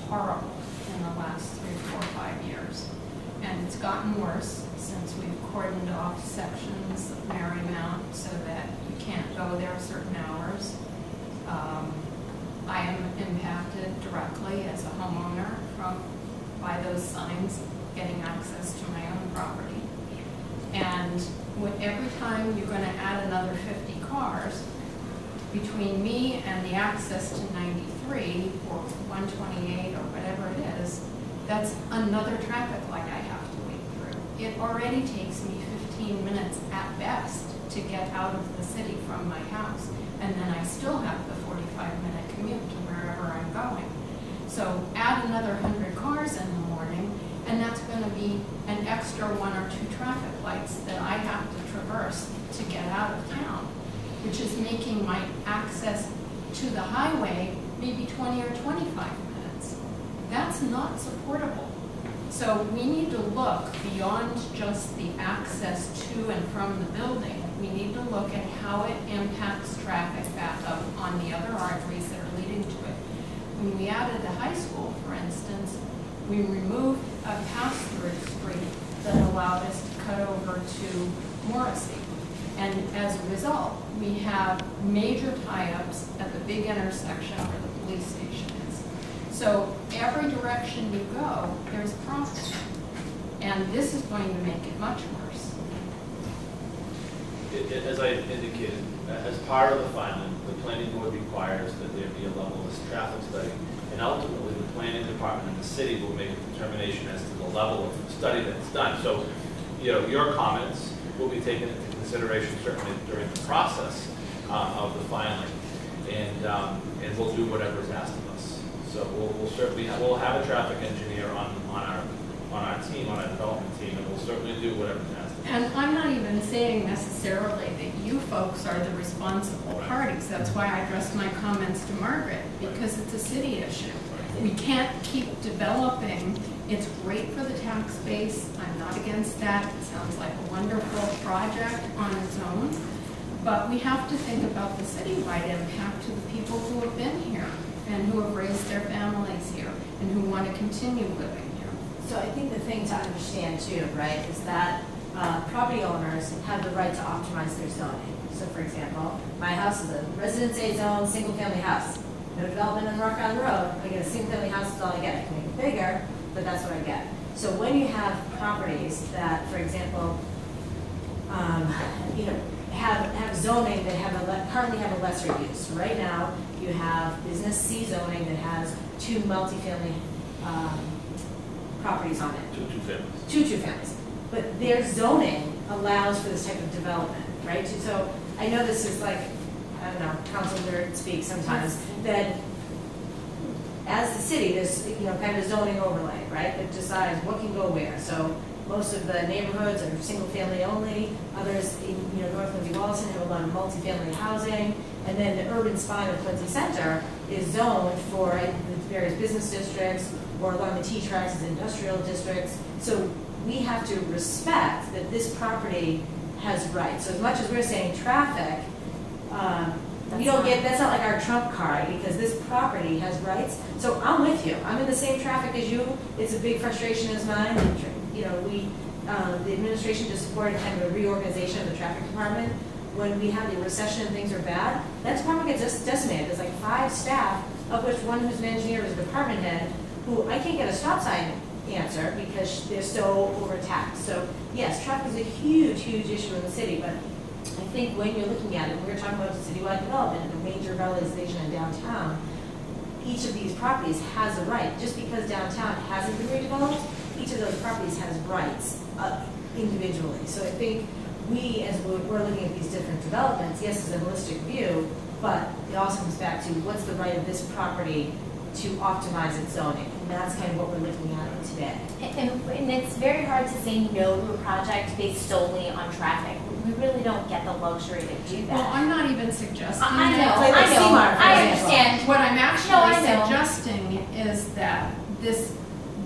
K: horrible in the last 3, 4, 5 years. And it's gotten worse since we've cordoned off sections of Marymount so that you can't go there certain hours. I am impacted directly as a homeowner by those signs getting access to my own property. And every time you're going to add another 50 cars between me and the access to 93 or 128 or whatever it is, that's another traffic light I have to wait through. It already takes me 15 minutes at best to get out of the city from my house, and then I still have the 45-minute commute to wherever I'm going. So add another 100 cars in the morning, and that's going to be an extra 1 or 2 traffic lights that I have to traverse to get out of town, which is making my access to the highway maybe 20 or 25 minutes. That's not supportable. So we need to look beyond just the access to and from the building. We need to look at how it impacts traffic backup on the other arteries that are leading to it. When we added the high school, for instance, we removed a pass-through street that allowed us to cut over to Morrissey. And as a result, we have major tie-ups at the big intersection where the police station is. So every direction you go, there's profit. And this is going to make it much worse.
A: As I indicated, as part of the filing, the planning board requires that there be a level of traffic study. And ultimately, the planning department and the city will make a determination as to the level of study that's done. So, your comments will be taken into consideration certainly during the process of the filing, and we'll do whatever is asked of us. So we'll certainly have a traffic engineer on our team, on our development team, and we'll certainly do whatever is asked of us.
K: And I'm not even saying necessarily that you folks are the responsible parties. That's why I addressed my comments to Margaret, because it's a city issue. We can't keep developing. It's great for the tax base. I'm not against that. It sounds like a wonderful project on its own. But we have to think about the citywide impact to the people who have been here and who have raised their families here and who want to continue living here.
E: So I think the thing to understand too, right, is that property owners have the right to optimize their zoning. So for example, my house is a residence A zone, single family house. No development on Rock Island Road, I get a single family house is all I get. I can make it bigger, but that's what I get. So when you have properties that, for example, have zoning that currently have a lesser use. Right now, you have business C zoning that has 2 multifamily properties on it.
A: Two families.
E: Two families. But their zoning allows for this type of development, right? So I know this is like, I don't know, council nerd speak sometimes, that as the city, there's, kind of a zoning overlay, right? That decides what can go where. So most of the neighborhoods are single family only. Others in, North Quincy-Wallison have a lot of multifamily housing. And then the urban spine of Quincy Center is zoned for the various business districts, or along the T-tracks as industrial districts. So we have to respect that this property has rights. So as much as we're saying traffic, that's not like our trump card, because this property has rights. So I'm with you. I'm in the same traffic as you. It's a big frustration as mine. The administration just supported kind of a reorganization of the traffic department. When we have the recession and things are bad, that department gets decimated. There's like 5 staff, of which one who's an engineer is a department head, who I can't get a stop sign answer because they're so overtaxed. So yes, traffic is a huge, huge issue in the city, but I think when you're looking at it, when we're talking about the citywide development and the major revitalization in downtown, each of these properties has a right. Just because downtown hasn't been redeveloped, each of those properties has rights individually. So I think we, as we're looking at these different developments, yes, it's a holistic view, but it also comes back to what's the right of this property to optimize its zoning. And that's kind of what we're looking at today.
J: And it's very hard to say no to a project based solely on traffic. We really don't get the luxury to do
K: Well,
J: that.
K: I'm not even suggesting
J: I know,
K: that.
E: Like
J: I know,
E: Seymour, for
J: I
E: example.
J: understand.
K: What I'm
J: No, I
K: actually
J: know.
K: suggesting is that this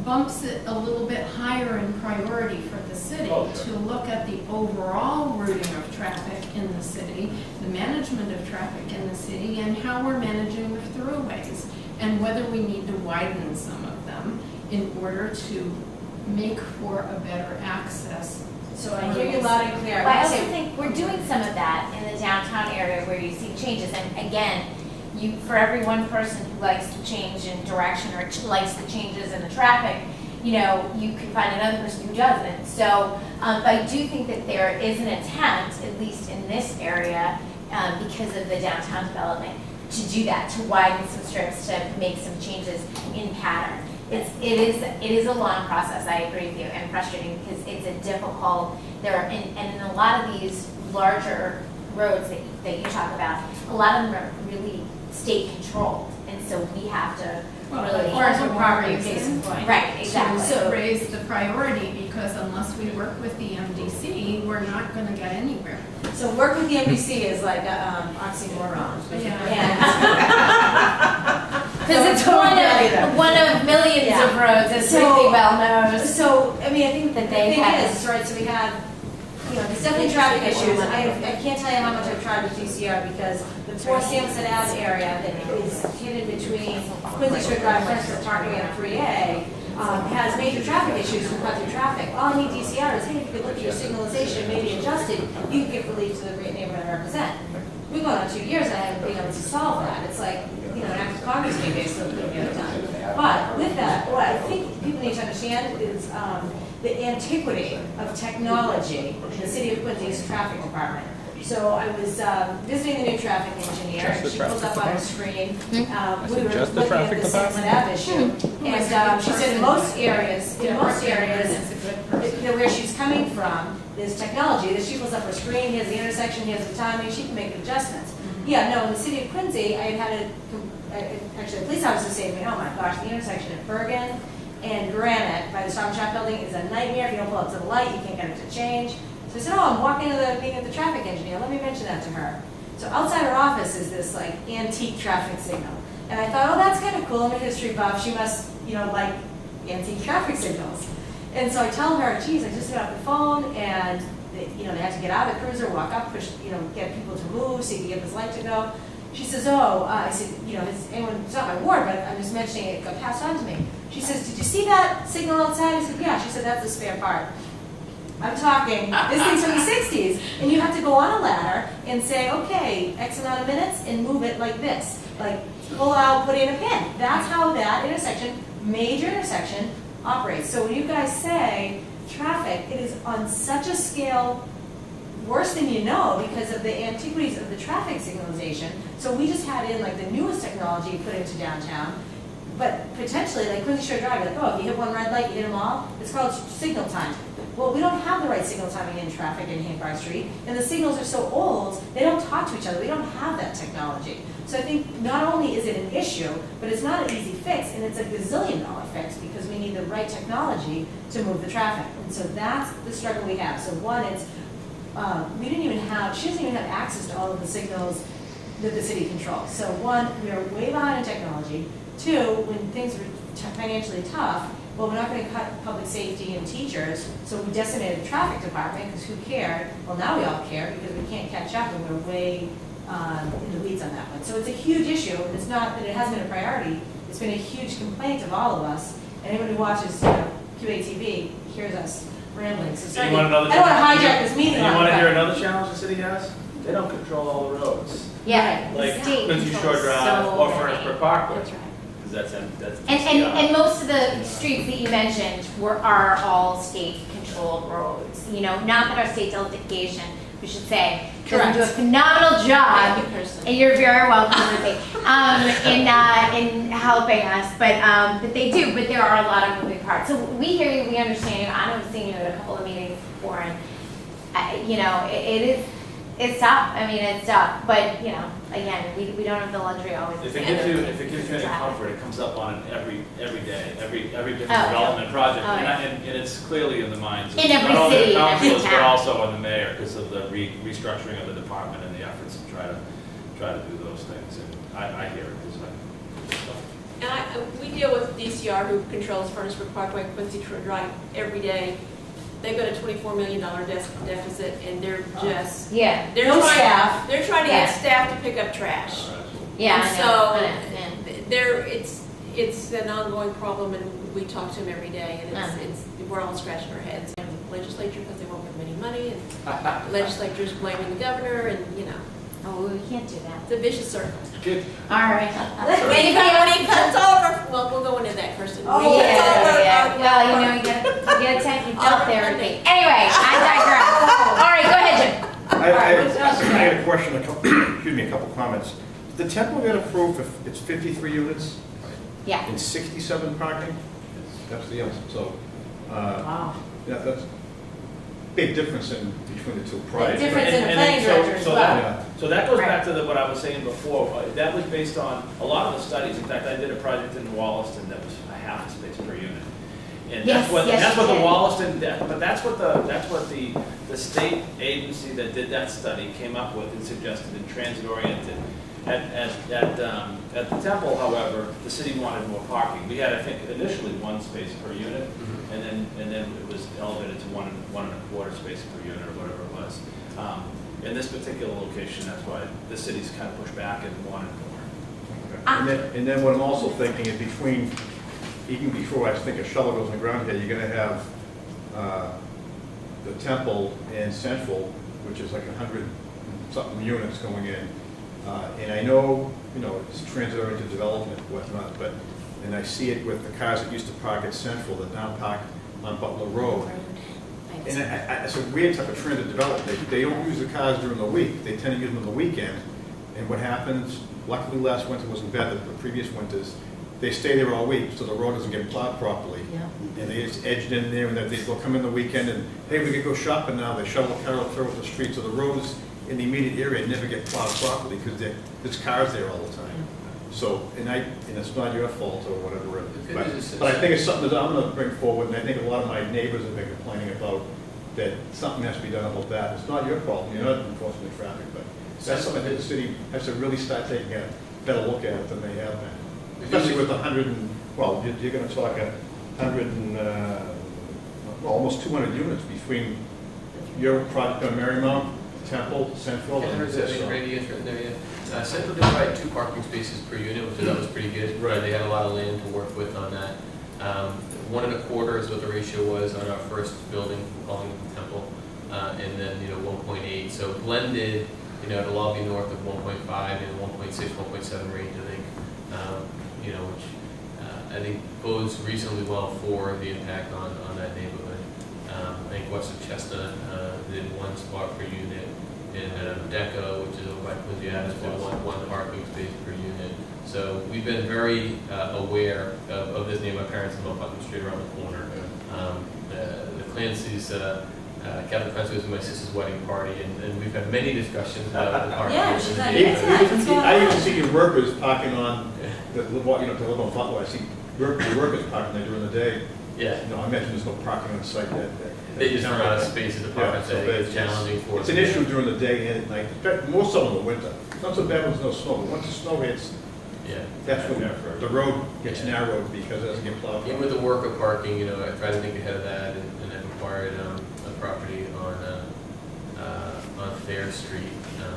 K: bumps it a little bit higher in priority for the city
A: Oh, sure.
K: to look at the overall routing of traffic in the city, the management of traffic in the city, and how we're managing the throughways, and whether we need to widen some of them in order to make for a better access.
E: So I hear you loud and clear.
J: But I
E: would
J: also
E: say-
J: think we're doing some of that in the downtown area where you see changes. And again, for every one person who likes to change in direction or likes the changes in the traffic, you can find another person who doesn't. So, but I do think that there is an attempt, at least in this area, because of the downtown development, to do that, to widen some strips, to make some changes in pattern. It is a long process, I agree with you, and frustrating because it's a difficult, and in a lot of these larger roads that you talk about, a lot of them are really state controlled, and so we have to really.
E: Forest property,
K: reason
E: case in point.
J: Right, exactly.
K: To raise the priority, because unless we work with the MDC, we're not gonna get anywhere.
E: So work with the MDC is like oxymoron.
J: Because it's
E: Totally
J: one of millions
E: Yeah.
J: of roads, as
E: So-
J: Ricky well knows.
E: So, I mean, I think
J: That
E: the
J: they
E: thing
J: have-
E: is, right, so we have, there's definitely traffic issues. I can't tell you how much I've tried with DCR because the poor Sampson Ave area that is hidden between Quincy Street Drive, Friendster Parking, and 3A, has major traffic issues who cut through traffic. All I need DCR is, hey, if you could look at your signalization, maybe adjust it, you can give relief to the great neighborhood I represent. We've gone on 2 years and I haven't been able to solve that. It's like, an act of Congress may basically do the other time. But with that, what I think people need to understand is the antiquity of technology in the city of Quincy's traffic department. So I was visiting the new traffic engineer,
C: Just the
E: and she pulled up
C: traffic
E: on her screen.
C: said,
E: We were
C: just the
E: looking at
C: traffic
E: the Sampson Ave issue. And she said in most areas, where she's coming from, there's technology, that she pulls up her screen, here's the intersection, here's the timing, she can make adjustments. Yeah, no, in the city of Quincy, I had actually, a police officer say to me, oh my gosh, the intersection at Bergen and Granite by the Stop and Shop building is a nightmare. If you don't pull up to the light, you can't get it to change. So I said, oh, I'm walking to the meeting of the traffic engineer. Let me mention that to her. So outside her office is this like antique traffic signal. And I thought, oh, that's kind of cool. I'm a history buff. She must, like antique traffic signals. And so I tell her, geez, I just got off the phone and they had to get out of the cruiser, walk up, push, get people to move so you can get this light to go. She says, oh, I said, it's not my ward, but I'm just mentioning it got passed on to me. She says, did you see that signal outside? I said, yeah. She said, that's the spare part. I'm talking, this thing's from the 60s, and you have to go on a ladder and say, okay, X amount of minutes, and move it like this. Like, pull out, put in a pin. That's how that intersection, major intersection, operates. So when you guys say traffic, it is on such a scale worse than you know because of the antiquities of the traffic signalization. So we just had in like the newest technology put into downtown, but potentially like Quincy Shore Drive, like, oh, if you hit one red light, you hit them all. It's called signal time. Well, we don't have the right signal timing in traffic in Hancock Street, and the signals are so old, they don't talk to each other. We don't have that technology. So I think not only is it an issue, but it's not an easy fix, and it's a gazillion-dollar fix because we need the right technology to move the traffic. And so that's the struggle we have. So one, it's she doesn't even have access to all of the signals that the city controls. So one, we are way behind in technology. Two, when things were financially tough, well, we're not going to cut public safety and teachers, so we decimated the traffic department because who cared? Well, now we all care because we can't catch up and we're way in the weeds on that one. So it's a huge issue. It's not that it hasn't been a priority. It's been a huge complaint of all of us. Anyone who watches QATV hears us rambling. So sorry,
A: You want another
E: I don't want to
A: challenge?
E: hijack this meeting.
A: You want to hear another challenge the city has? They don't control all the roads.
J: Yeah,
A: Like
J: the state
A: Quincy Shore
J: controls
A: Drive
J: so
A: or
J: many.
A: Furnace Parkway.
J: That's right.
A: Because that's
J: And most of the streets that you mentioned are all state-controlled roads. Not that our state delegation, we should say, doesn't do a phenomenal job.
G: Thank you, personally.
J: And you're very welcome, Ruthie, in helping us. But they do. But there are a lot of moving parts. So we hear you, we understand you. I know I've seen you at a couple of meetings before, and it's It's tough, I mean, it's tough, but, you know, again, we don't have the luxury always.
A: If
J: to
A: it
J: say
A: gives you,
J: that
A: if it gives you any
J: traffic.
A: comfort, it comes up on it every day, every different
J: Oh, yeah.
A: development project.
J: Oh,
A: And
J: yeah.
A: and it's clearly in the minds of
J: In every
A: not only
J: city,
A: the
J: in every
A: councils, but
J: town.
A: also on the mayor, because of the restructuring of the department and the efforts to try to do those things. And I hear it, it's like,
G: And we deal with DCR, who controls Furnace-Brook Parkway, Quincy Drive every day. They've got a $24 million deficit, and they're just,
J: Yeah,
G: they're
J: no
G: trying,
J: staff.
G: they're trying to
J: Yeah.
G: get staff to pick up trash.
J: Yeah,
G: And
J: I know,
G: so,
J: I know, yeah.
G: there, it's an ongoing problem, and we talk to them every day, and we're all scratching our heads. And the legislature, because they won't give them any money, and the legislature's blaming the governor, and, you know,
J: Oh, we can't do that.
G: it's a vicious circle.
A: good.
J: All right.
G: When he cuts over, well, we'll go into that, Kirsten. When he
J: Oh,
G: cuts over,
J: yeah. Well, you know, you gotta take your belt there.
G: Funding.
J: Anyway, I digress. All right, go ahead, Jim.
L: I had a question, a couple comments. Did the temple get approved if it's 53 units
J: Yeah.
L: and 67 parking? That's the answer, so,
J: Wow.
L: yeah, that's a big difference between the two prices.
E: Difference in the
A: And
E: planning
A: so-
E: director as
A: so
E: well.
L: Yeah.
A: So that goes back
J: Right.
A: to what I was saying before. That was based on a lot of the studies. In fact, I did a project in Wollaston that was a half a space per unit. And
J: Yes,
A: that's what,
J: yes,
A: that's what
J: you
A: the
J: did.
A: Wollaston, but that's what the state agency that did that study came up with and suggested in transit oriented. At the temple, however, the city wanted more parking. We had, I think, initially one space per unit, and then it was elevated to one and a quarter space per unit or whatever it was. In this particular location, that's why the city's kind of pushed back and wanted more.
L: And then what I'm also thinking is even before I think a shovel goes in the ground here, you're gonna have the temple and central, which is like 100 something units going in. And I know, it's transit-oriented development and whatnot, and I see it with the cars that used to park at Central that now park on Butler Road. And it's a weird type of transit development. They don't use the cars during the week. They tend to use them on the weekend. And what happens, luckily last winter wasn't bad, the previous winters, they stay there all week, so the road doesn't get plowed properly.
E: Yeah.
L: And they just edged in there, and they'll come in the weekend and, hey, we could go shopping now. They shovel a car out through the street, so the roads in the immediate area never get plowed properly because there's cars there all the time. So, and it's not your fault or whatever. But I think it's something that I'm gonna bring forward, and I think a lot of my neighbors have been complaining about, that something has to be done about that. It's not your fault, you're not enforcing the traffic, but that's something that the city has to really start taking a better look at than they have been. Especially with 100 and, well, you're gonna talk 100 and, almost 200 units between your project on Marymount, Temple, Central.
D: And there's, I think, Randy is right there, yeah. Central did provide 2 parking spaces per unit, which I thought was pretty good.
L: Right.
D: They had a lot of land to work with on that. 1 1/4 is what the ratio was on our first building, calling it the Temple, and then, 1.8. So blended, it'll all be north of 1.5 and 1.6, 1.7 range, I think. Which I think bodes reasonably well for the impact on that neighborhood. I think west of Chestnut did 1 spot per unit, and Deco, which is over by Quincy Adams, did one parking space per unit. So we've been very aware of this neighborhood. My parents live on Putnam Street around the corner. The Clancy's, Captain Clancy was at my sister's wedding party, and we've had many discussions about the parking.
E: Yeah, she's like,
L: Even-
E: it's not, it's going
L: I even
E: on.
L: see your workers parking on, to live on Butler, I see your workers parking there during the day.
D: Yeah.
L: I imagine there's no parking on site that.
D: They just run out of space at the park,
L: Yeah,
D: so
L: so
D: it's challenging for
L: It's
D: them.
L: an issue during the day and at night, more so in the winter. Not so bad when there's no snow, but once the snow hits,
D: Yeah.
L: that's when the road gets narrowed because it doesn't get plowed.
D: Even with the work of parking, I try to think ahead of that, and I've acquired a property on Fair Street,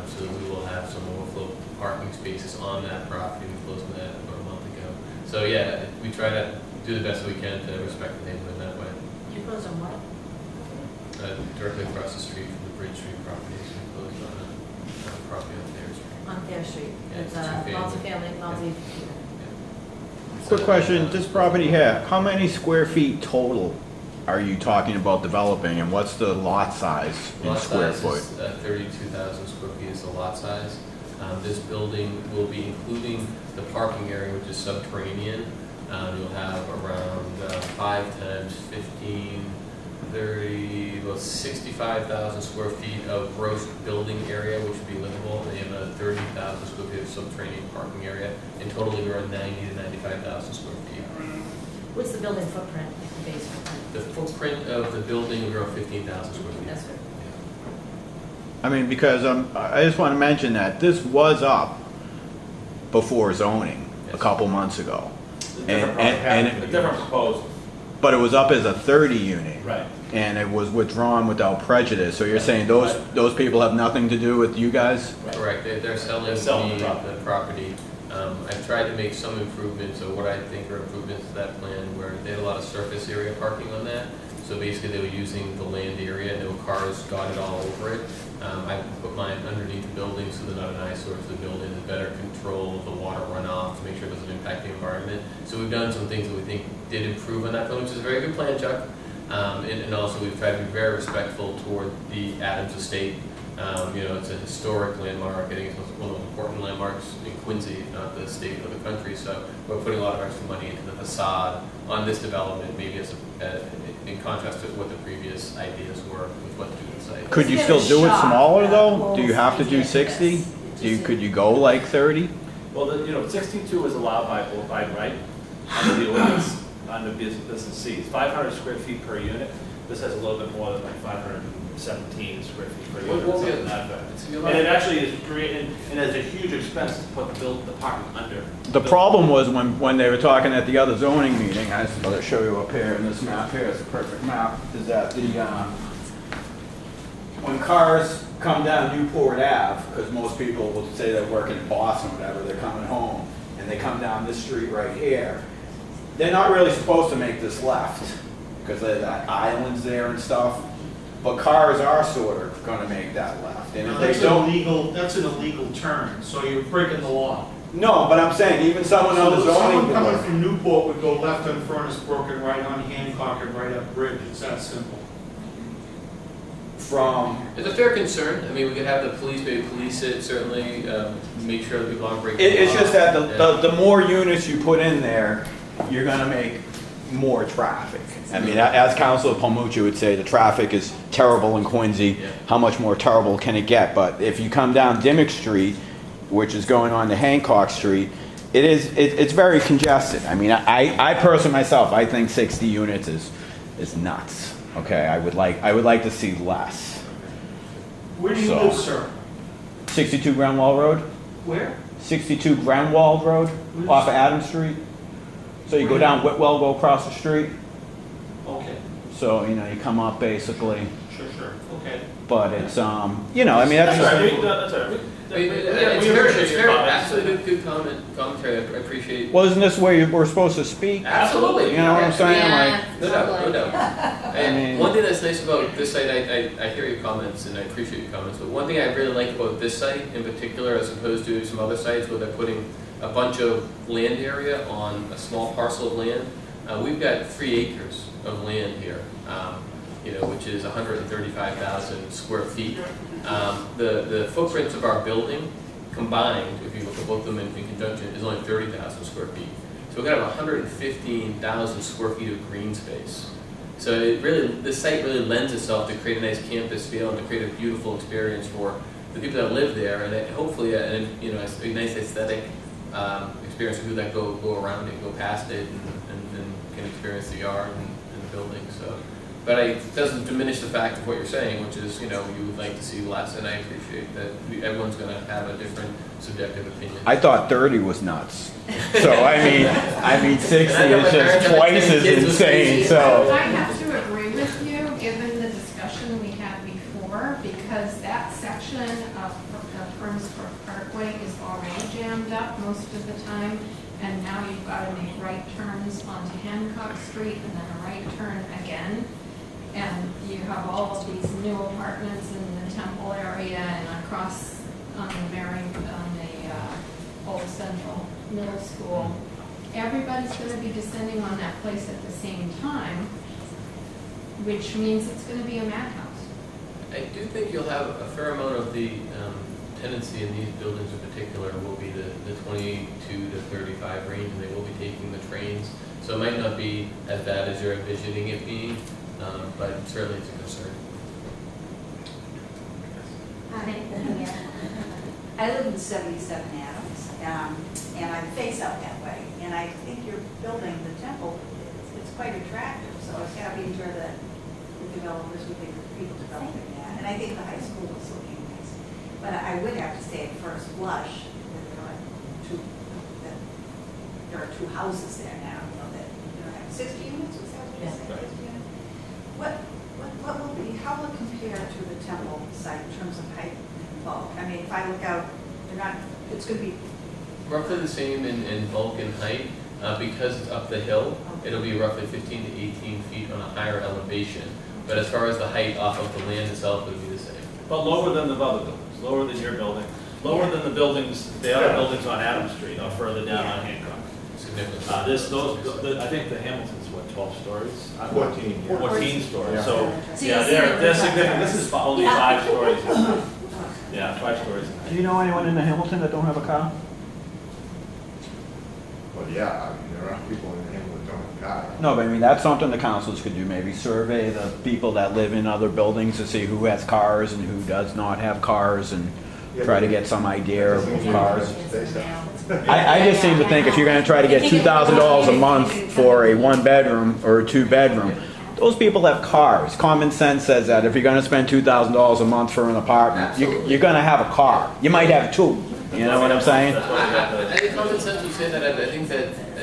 D: so that we will have some overflow parking spaces on that property. We closed on that about a month ago. So yeah, we try to do the best we can to respect the neighborhood that way.
E: You close on what?
D: Directly across the street from the Bridge Street properties, we closed on a property on Fair Street.
E: On Fair Street.
D: Yeah,
E: It's
D: it's two-family.
E: multi.
C: Quick question, this property here, how many square feet total are you talking about developing, and what's the lot size in
D: Lot
C: square
D: size
C: foot?
D: is 32,000 square feet is the lot size. This building will be including the parking area, which is subterranean. You'll have around 5 times 15 about 65,000 square feet of gross building area, which would be livable, and they have a 30,000 square feet of subterranean parking area. In total, we were 90 to 95,000 square feet.
E: What's the building footprint, the base footprint?
D: The footprint of the building would be around 15,000 square feet.
E: That's good.
C: I mean, because I just want to mention that this was up before zoning a
D: Yes.
C: couple months ago.
A: A different proposal.
C: But it was up as a 30 unit.
A: Right.
C: And it was withdrawn without prejudice. So you're saying those people have nothing to do with you guys?
D: Correct, they're selling the property. I've tried to make some improvements, or what I think are improvements to that plan, where they had a lot of surface area parking on that. So basically, they were using the land area, and there were cars dotted all over it. I put mine underneath the building, so they're not an eyesore to the building, to better control the water runoff, to make sure it doesn't impact the environment. So we've done some things that we think did improve on that plan, which is a very good plan, Chuck. And also, we've tried to be very respectful toward the Adams estate. It's a historic landmark. I think it's one of the important landmarks in Quincy, if not the state or the country. So we're putting a lot of extra money into the facade on this development, maybe in contrast to what the previous ideas were with what to do inside.
C: Could you still do it smaller though? Do you have to do 60? Could you go like 30?
A: Well, 16.2 is allowed by right under the ordinance, under business C. It's 500 square feet per unit. This has a little bit more than like 517 square feet per unit.
D: Well,
A: something to that effect. And it actually is created, and there's a huge expense to put the parking under.
C: The problem was when they were talking at the other zoning meeting, I'll show you up here in this map here, it's a perfect map, is that when cars come down Newport Ave, because most people will say they're working in Boston or whatever, they're coming home, and they come down this street right here, they're not really supposed to make this left, because there's that islands there and stuff, but cars are sort of gonna make that left, and if they don't...
H: That's an illegal turn, so you're breaking the law.
C: No, but I'm saying, even someone on the
H: So
C: zoning
H: someone coming
C: board...
H: from Newport would go left on Furnace Brook and right on Hancock and right up Bridge, it's that simple.
C: From...
D: It's a fair concern. I mean, we could have the police, maybe police it, certainly, make sure that people aren't breaking the law.
C: It's just that the more units you put in there, you're gonna make more traffic. I mean, as Councilor Palmucci would say, the traffic is terrible in Quincy.
D: Yeah.
C: How much more terrible can it get? But if you come down Dimmick Street, which is going on to Hancock Street, it's very congested. I mean, I personally myself, I think 60 units is nuts. Okay, I would like to see less.
H: Where do you
C: So-
H: live, sir?
C: 62 Grenwall Road,
H: Where?
C: 62 Grenwall Road, off of Adams Street. So you go down Whitwell, go across the street.
H: Okay,
C: So, you come up basically,
H: sure, okay.
C: but it's, I mean, that's
A: That's
C: just...
A: all right. That's all right.
D: I mean,
A: We
D: it's
A: appreciate your
D: very,
A: comments.
D: absolutely good commentary. I appreciate.
C: Well, isn't this where we're supposed to speak?
D: Absolutely.
C: You know what I'm saying?
J: Yeah.
C: Like,
D: No doubt, no doubt. And
C: mean-
D: one thing that's nice about this site, I hear your comments and I appreciate your comments, but one thing I really like about this site in particular, as opposed to some other sites where they're putting a bunch of land area on a small parcel of land, we've got 3 acres of land here, which is 135,000 square feet. The footprints of our building combined, if you look at both of them in conjunction, is only 30,000 square feet. So we're gonna have 115,000 square feet of green space. So this site really lends itself to create a nice campus feel and to create a beautiful experience for the people that live there, and hopefully a nice aesthetic experience for people that go around it, go past it, and can experience the yard and the building. So, but it doesn't diminish the fact of what you're saying, which is you would like to see less, and I appreciate that everyone's going to have a different subjective opinion.
C: I thought 30 was nuts. So, I mean 60 is just twice as insane, so...
K: I have to agree with you, given the discussion we had before, because that section of Furnace Brook Parkway is already jammed up most of the time, and now you've got to make right turns onto Hancock Street and then a right turn again. And you have all of these new apartments in the Temple area and across on the Old Central Middle School. Everybody's going to be descending on that place at the same time, which means it's going to be a madhouse.
D: I do think you'll have a fair amount of the tendency in these buildings in particular will be the 22 to 35 range, and they will be taking the trains. So it might not be as bad as you're envisioning it being. but certainly it's a concern.
M: I live in 77 Adams, and I face out that way, and I think you're building the temple, it's quite attractive, so I was happy to hear that the developers would be the people developing that, and I think the high school is looking nice. But I would have to say at first blush that there are two houses there now, you know, that, you know, have 60 units, was that what you said? 60 units? What will be, how will it compare to the temple site in terms of height and bulk? I mean, if I look out, they're not, it's going to be.
D: Roughly the same in bulk and height. Because it's up the hill, it'll be roughly 15 to 18 feet on a higher elevation. But as far as the height off of the land itself, it'll be the same.
A: But lower than the other buildings, lower than your building, lower than the buildings, the other buildings on Adams Street or further down on Hancock.
D: Significant.
A: I think the Hamilton's, what, 12 stories?
F: 14.
A: 14 stories,
F: Yeah.
A: so,
E: So
A: yeah,
E: you see
A: they're
E: the
A: significant. This is only 5 stories. Yeah, 5 stories.
C: Do you know anyone in the Hamilton that don't have a car?
F: Well, yeah, I mean, there are people in Hamilton that don't have cars.
C: No, but I mean, that's something the councils could do, maybe survey the people that live in other buildings to see who has cars and who does not have cars and try to get some idea of cars. I just seem to think if you're gonna try to get $2,000 a month for a 1-bedroom or a 2-bedroom, those people have cars. Common sense says that if you're gonna spend $2,000 a month for an apartment, you're gonna have a car. You might have 2, you know what I'm saying?
D: I think common sense would say that. I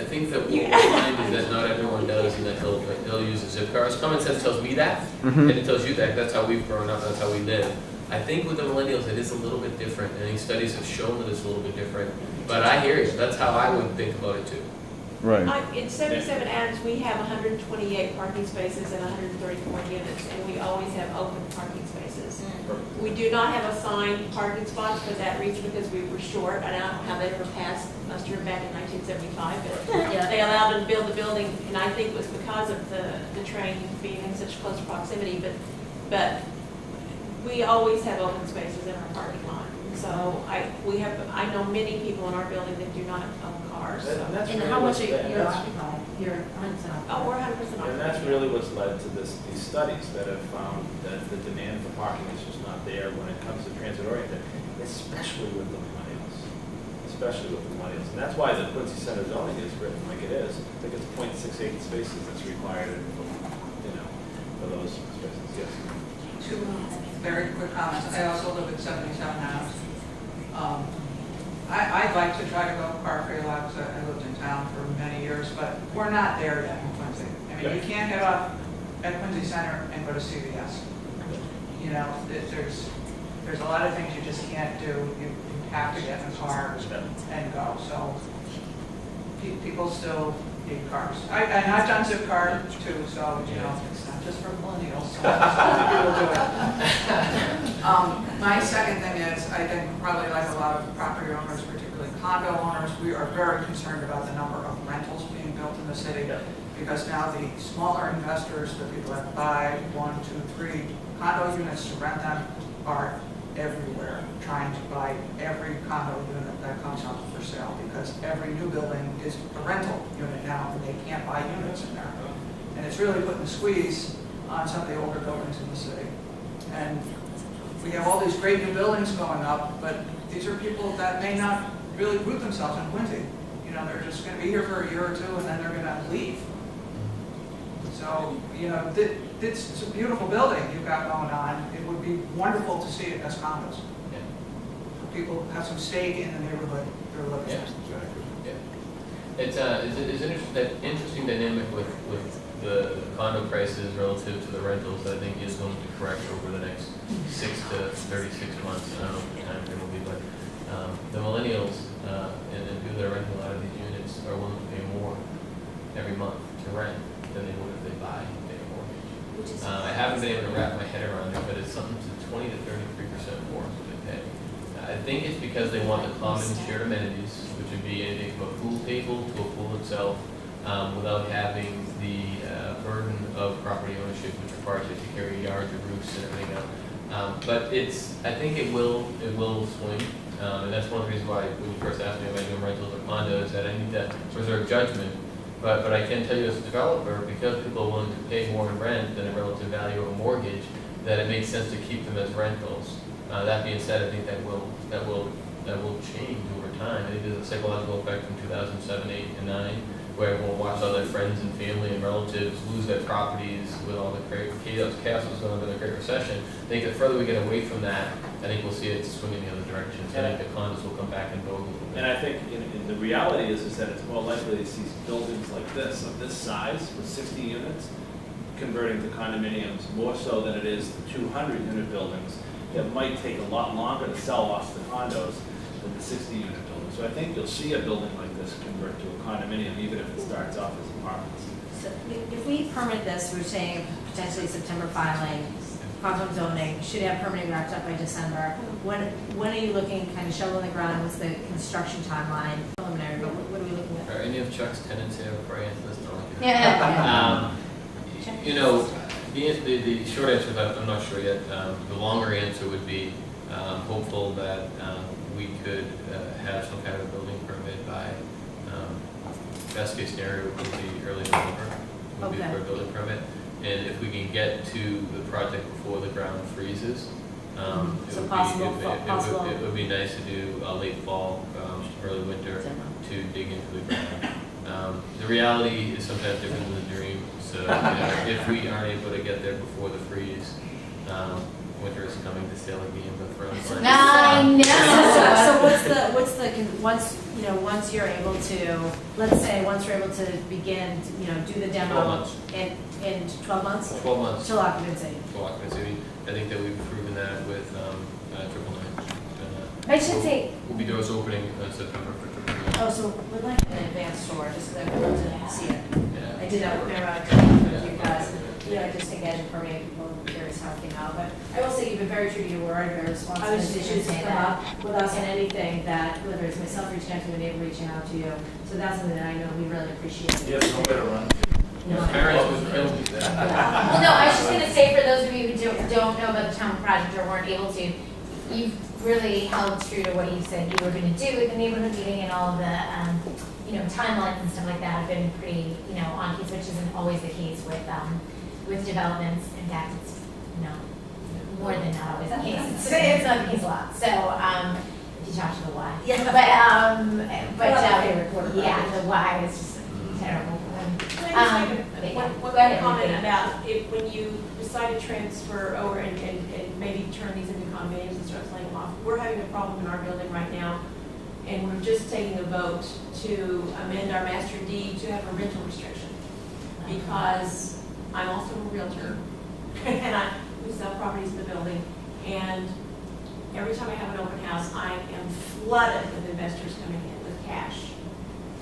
D: think that what we'll find is that not everyone does, and that they'll use a zip cars. Common sense tells me that, and it tells you that. That's how we've grown up. That's how we live. I think with the millennials, it is a little bit different. I think studies have shown that it's a little bit different. But I hear you. That's how I would think about it too.
C: Right.
G: In 77 Adams, we have 128 parking spaces and 134 units, and we always have open parking spaces. We do not have assigned parking spots for that reason because we were short. I don't know how that ever passed, must have been back in 1975, but they allowed them to build the building, and I think it was because of the train being in such close proximity, but we always have open spaces in our parking lot. So I know many people in our building that do not own cars. So.
A: And that's
E: And
A: really
E: how much
A: what's-
E: are you
A: that's-
E: occupied? You're unsold.
G: Oh, we're 100% occupied.
A: And that's really what's led to these studies that have found that the demand for parking is just not there when it comes to transit oriented, especially with the millennials. Especially with the millennials. And that's why the Quincy Center zoning is written like it is. I think it's 0.68 spaces that's required for those spaces, yes.
N: Two very quick comments. I also live at 77 Adams. I'd like to try to go car-free a lot because I lived in town for many years, but we're not there yet in Quincy. I mean, you can't get off at Quincy Center and go to CVS. You know, there's a lot of things you just can't do. You have to get in a car and go. So people still need cars. And I've done zip cars too, so, you know, it's not just for millennials. So people do it. My second thing is, I think probably like a lot of property owners, particularly condo owners, we are very concerned about the number of rentals being built in the city. Because now the smaller investors, the people that buy 1, 2, 3 condo units to rent them are everywhere, trying to buy every condo unit that comes up for sale, because every new building is a rental unit now, and they can't buy units in there. And it's really putting a squeeze on some of the older buildings in the city. And we have all these great new buildings going up, but these are people that may not really root themselves in Quincy. You know, they're just going to be here for a year or two, and then they're going to leave. So, you know, it's a beautiful building you've got going on. It would be wonderful to see it as condos.
D: Yeah.
N: People have some stake in the neighborhood they're living in.
D: Yeah. It's that interesting dynamic with the condo prices relative to the rentals that I think is going to correct over the next 6 to 36 months. I don't know what the time frame will be, but the millennials and people that are renting a lot of these units are willing to pay more every month to rent than they would if they buy and pay a mortgage. I haven't been able to wrap my head around it, but it's something to 20 to 33% more than they pay. I think it's because they want the common shared amenities, which would be anything from a pool table to a pool itself, without having the burden of property ownership, which requires you to carry yards or roofs and everything else. But I think it will swing, and that's one of the reasons why when you first asked me about doing rentals or condos, that I need to reserve judgment But I can tell you as a developer, because people are willing to pay more in rent than a relative value of a mortgage, that it makes sense to keep them as rentals. That being said, I think that will change over time. I think there's a psychological effect from 2007, 8, and 9, where everyone watched all their friends and family and relatives lose their properties with all the chaos was going on in the Great Recession. I think the further we get away from that, I think we'll see it swing in the other direction. So I think the condos will come back and vogue a little bit.
A: And I think in the reality is that it's more likely to see buildings like this, of this size, with 60 units, converting to condominiums, more so than it is the 200-unit buildings that might take a lot longer to sell off the condos than the 60-unit buildings. So I think you'll see a building like this convert to a condominium, even if it starts off as apartments.
E: So if we permit this, we're saying potentially September filing, Quantum zoning, should have permitting wrapped up by December. When are you looking, kind of shovel in the ground, what's the construction timeline, preliminary, but what are we looking at?
D: Are any of Chuck's tenants here before I answer this? No, I'm kidding.
E: Yeah.
D: You know, the short answer is I'm not sure yet. The longer answer would be hopeful that we could have some kind of building permit by best case scenario would be early November. Would be for a building permit. And if we can get to the project before the ground freezes, it would be nice to do a late fall, early winter to dig into the ground. The reality is sometimes different than the dream. So if we aren't able to get there before the freeze, winter is coming to steal a game of Thrones.
J: I know.
E: So once you're able to, let's say, once you're able to begin, do the
D: 12
E: demo
D: months.
E: in 12 months?
D: 12 months.
E: Till occupancy.
D: Till occupancy. I think that we've proven that with Triple Nine.
J: I should say,
D: We'll be doors opening in September for Triple Nine.
E: Oh, so we'd like an advanced tour, just because I would love to see it.
D: Yeah.
E: I did that with you guys. I just think as a permitting, people are curious how it came out. But I will say you've been very true to your word, very responsive.
J: I was just
E: issues
J: gonna say
E: come
J: that.
E: up with us and anything that, whether it's myself reaching out to you, a neighbor reaching out to you. So that's something that I know we really appreciate.
A: You have no better run.
D: Parents would kill me that.
J: well, no, I was just gonna say for those of you who don't know about the town project or weren't able to, you've really held true to what you said you were gonna do with the neighborhood meeting, and all of the, timelines and stuff like that have been pretty, on case, which isn't always the case with developments. In fact, it's, more than not always the case. It's not the case a lot. So, if you talk to the why.
E: Yeah.
J: Yeah, the why is just terrible.
G: Can I just make one comment about when you decide to transfer over and maybe turn these into condominiums and start selling them off? We're having a problem in our building right now, and we're just taking a vote to amend our master deed to have a rental restriction. Because I'm also a realtor, and we sell properties in the building, and every time I have an open house, I am flooded with investors coming in with cash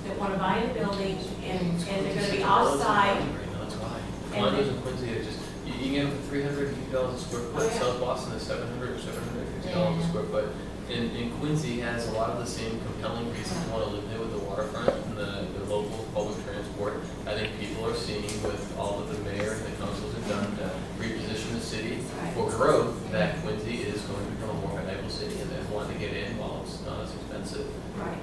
G: that want to buy the building, and they're going to be offside.
D: That's why. Condos in Quincy are just, you can get them for $350 a square foot.
G: Oh, yeah.
D: South Boston is $700 or $750 a square foot. And Quincy has a lot of the same compelling reasons to want to live there with the waterfront and the local public transport. I think people are seeing with all that the mayor and the councils have done to reposition the city for growth, that Quincy is going to become a more valuable city, and they want to get in while it's not as expensive.
G: Right.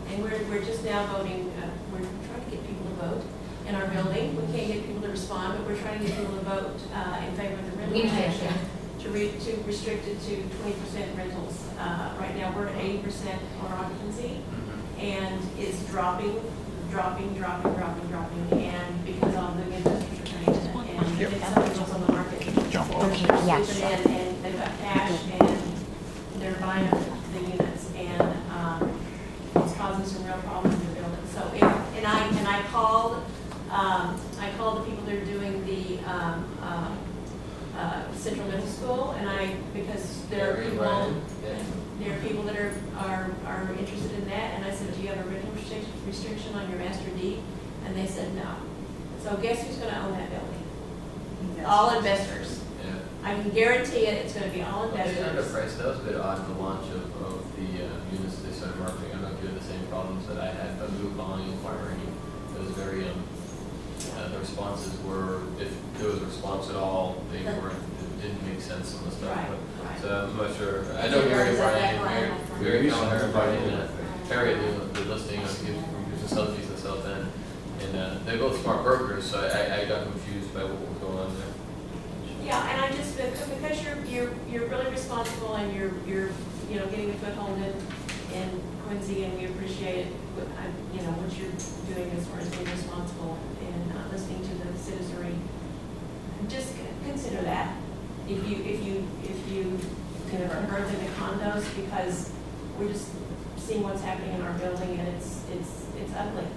G: And we're just now voting, we're trying to get people to vote in our building. We can't get people to respond, but we're trying to get people to vote in favor of the rental restriction, to restrict it to 20% rentals. Right now, we're at 80% on occupancy, and it's dropping, and because all the investors are coming in, and it's something else on the market. They're sleeping in, and they've got cash, and they're buying the units, and it's causing some real problems in the building. So I called the people that are doing the Central Middle School, and because there are people that are interested in that, and I said, do you have a rental restriction on your master deed? And they said no. So guess who's going to own that building? All investors.
D: Yeah.
G: I can guarantee it's going to be all investors.
D: Underpriced. That was a bit odd, the launch of the units that they started marketing. I don't know if you had the same problems that I had, but we were calling inquiring. It was very, the responses were, if there was a response at all, they weren't, it didn't make sense on the stuff.
G: Right.
D: So I'm not sure. I know Mary and Brian, Mary Keller and Brian, Harriet, the listing of gives us Southeast and South End, and and they're both smart brokers, so I got confused by what was going on there.
G: Yeah, and I just, because you're really responsible and you're, you know, getting a foothold in Quincy, and we appreciate it, you know, what you're doing as far as being responsible and listening to the citizenry. Just consider that. If you convert them to condos, because we're just seeing what's happening in our building, and it's ugly.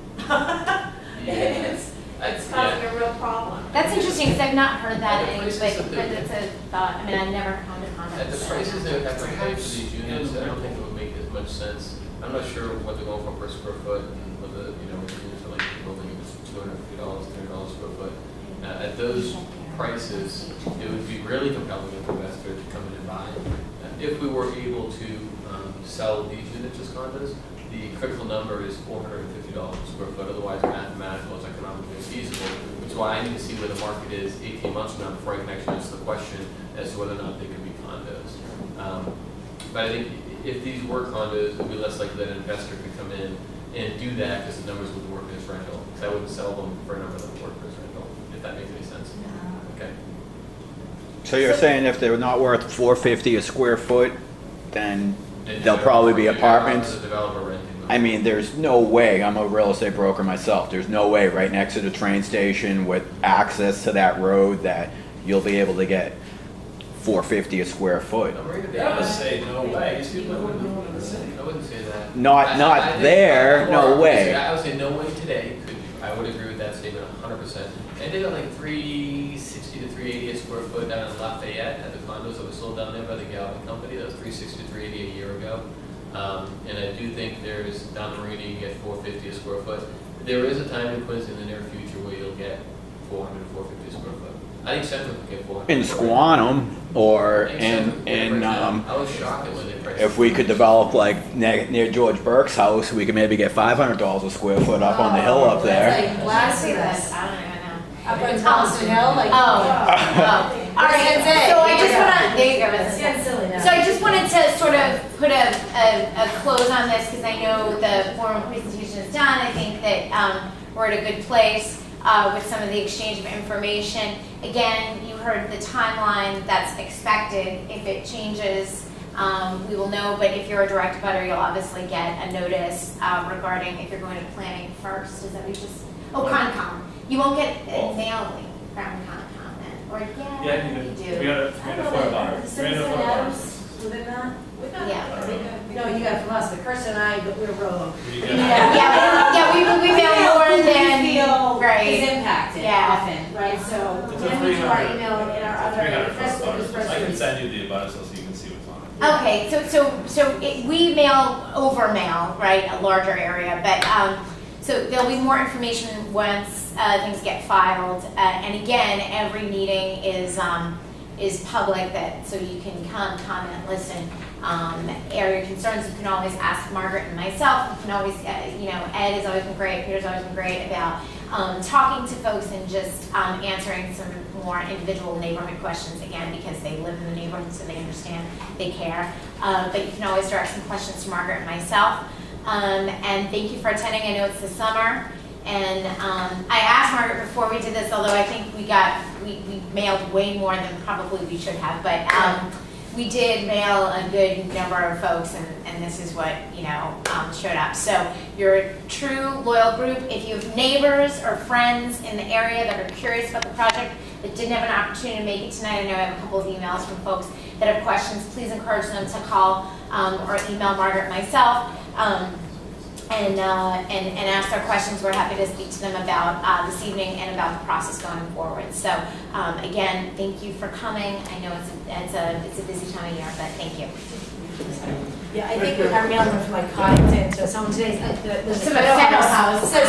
G: It's causing a real problem.
J: That's interesting, because I've not heard that,
D: And the
J: but
D: prices that they're-
J: it's a thought, I mean, I've never owned a condo.
D: At the
J: so-
D: prices they would have to pay for these units, I don't think it would make as much sense. I'm not sure what they're going for per square foot, and whether, you know, the units are like, building it was $250, $300 per foot. At those prices, it would be really compelling to an investor to come in and buy. If we were able to sell these units as condos, the critical number is $450 per square foot, otherwise mathematical is economically feasible, which is why I need to see where the market is 18 months from now before I can actually answer the question as to whether or not they could be condos. But I think if these were condos, it would be less likely that an investor could come in and do that because the numbers would work as rental. Because I wouldn't sell them for a number that would work as rental, if that makes any sense. Okay.
C: So you're saying if they're not worth $450 a square foot, then they'll probably be apartments?
D: The developer renting them.
C: I mean, there's no way, I'm a real estate broker myself, there's no way right next to the train station with access to that road that you'll be able to get $450 a square foot.
D: I'm ready to
A: I would say no way. You see what we're doing in the city.
D: I wouldn't say that.
C: Not
D: I think-
C: there, no way.
D: I would say no way today. I would agree with that statement 100%. And they got like 360 to 380 a square foot down in Lafayette at the condos that were sold down there by the Galvin Company. That was 360 to 380 a year ago. And I do think there's down the marina you get 450 a square foot. There is a time in Quincy in the near future where you'll get 400 to 450 a square foot. I think Central could get 400.
C: In Squantum or
D: I think Central could get
C: in,
D: right now. I was shocked at when they priced
C: if we could develop like near George Burke's house, we could maybe get $500 a square foot up on the hill up there.
E: Like blasphemous.
J: I don't even know.
E: Up on Thompson Hill, like.
J: All right, so I just want to, there you go.
E: It's getting silly now.
J: So I just wanted to sort of put a close on this, because I know the formal presentation is done. I think that we're at a good place with some of the exchange of information. Again, you heard the timeline that's expected. If it changes, we will know, but if you're a direct butter, you'll obviously get a notice regarding if you're going to planning first. Is that what you just, Concom. You won't get a mailing from Concom then, or
A: Yeah,
J: you do.
A: we got a four about.
E: Citizen Adams within that?
J: Yeah.
E: No, you got it from us, but Chris and I, we're rogue.
J: Yeah, we mail more than,
E: Feel
J: right.
E: is impacted
J: Yeah.
E: often, right? So
A: It's a
E: when we do our
A: 300
E: email in our other,
A: 300
E: press
A: foot
E: release,
A: butters. I can send you the abutters so you can see what's on it.
J: Okay, so we mail over mail, right, a larger area, but, so there'll be more information once things get filed. And again, every meeting is public, that, so you can come, comment, listen. Area concerns, you can always ask Margaret and myself. You can always, Ed has always been great, Peter's always been great about talking to folks and just answering some more individual neighborhood questions, again, because they live in the neighborhood, so they understand, they care. But you can always direct some questions to Margaret and myself. And thank you for attending. I know it's the summer. And I asked Margaret before we did this, although I think we mailed way more than probably we should have, but we did mail a good number of folks, and this is what, showed up. So you're a true loyal group. If you have neighbors or friends in the area that are curious about the project that didn't have an opportunity to make it tonight, I know I have a couple of emails from folks that have questions, please encourage them to call or email Margaret and myself. And ask their questions. We're happy to speak to them about this evening and about the process going forward. So again, thank you for coming. I know it's a busy time of year, but thank you.
E: Yeah, I think our mailman from like Coddington, so someone today's, the
J: Fennel House.
E: says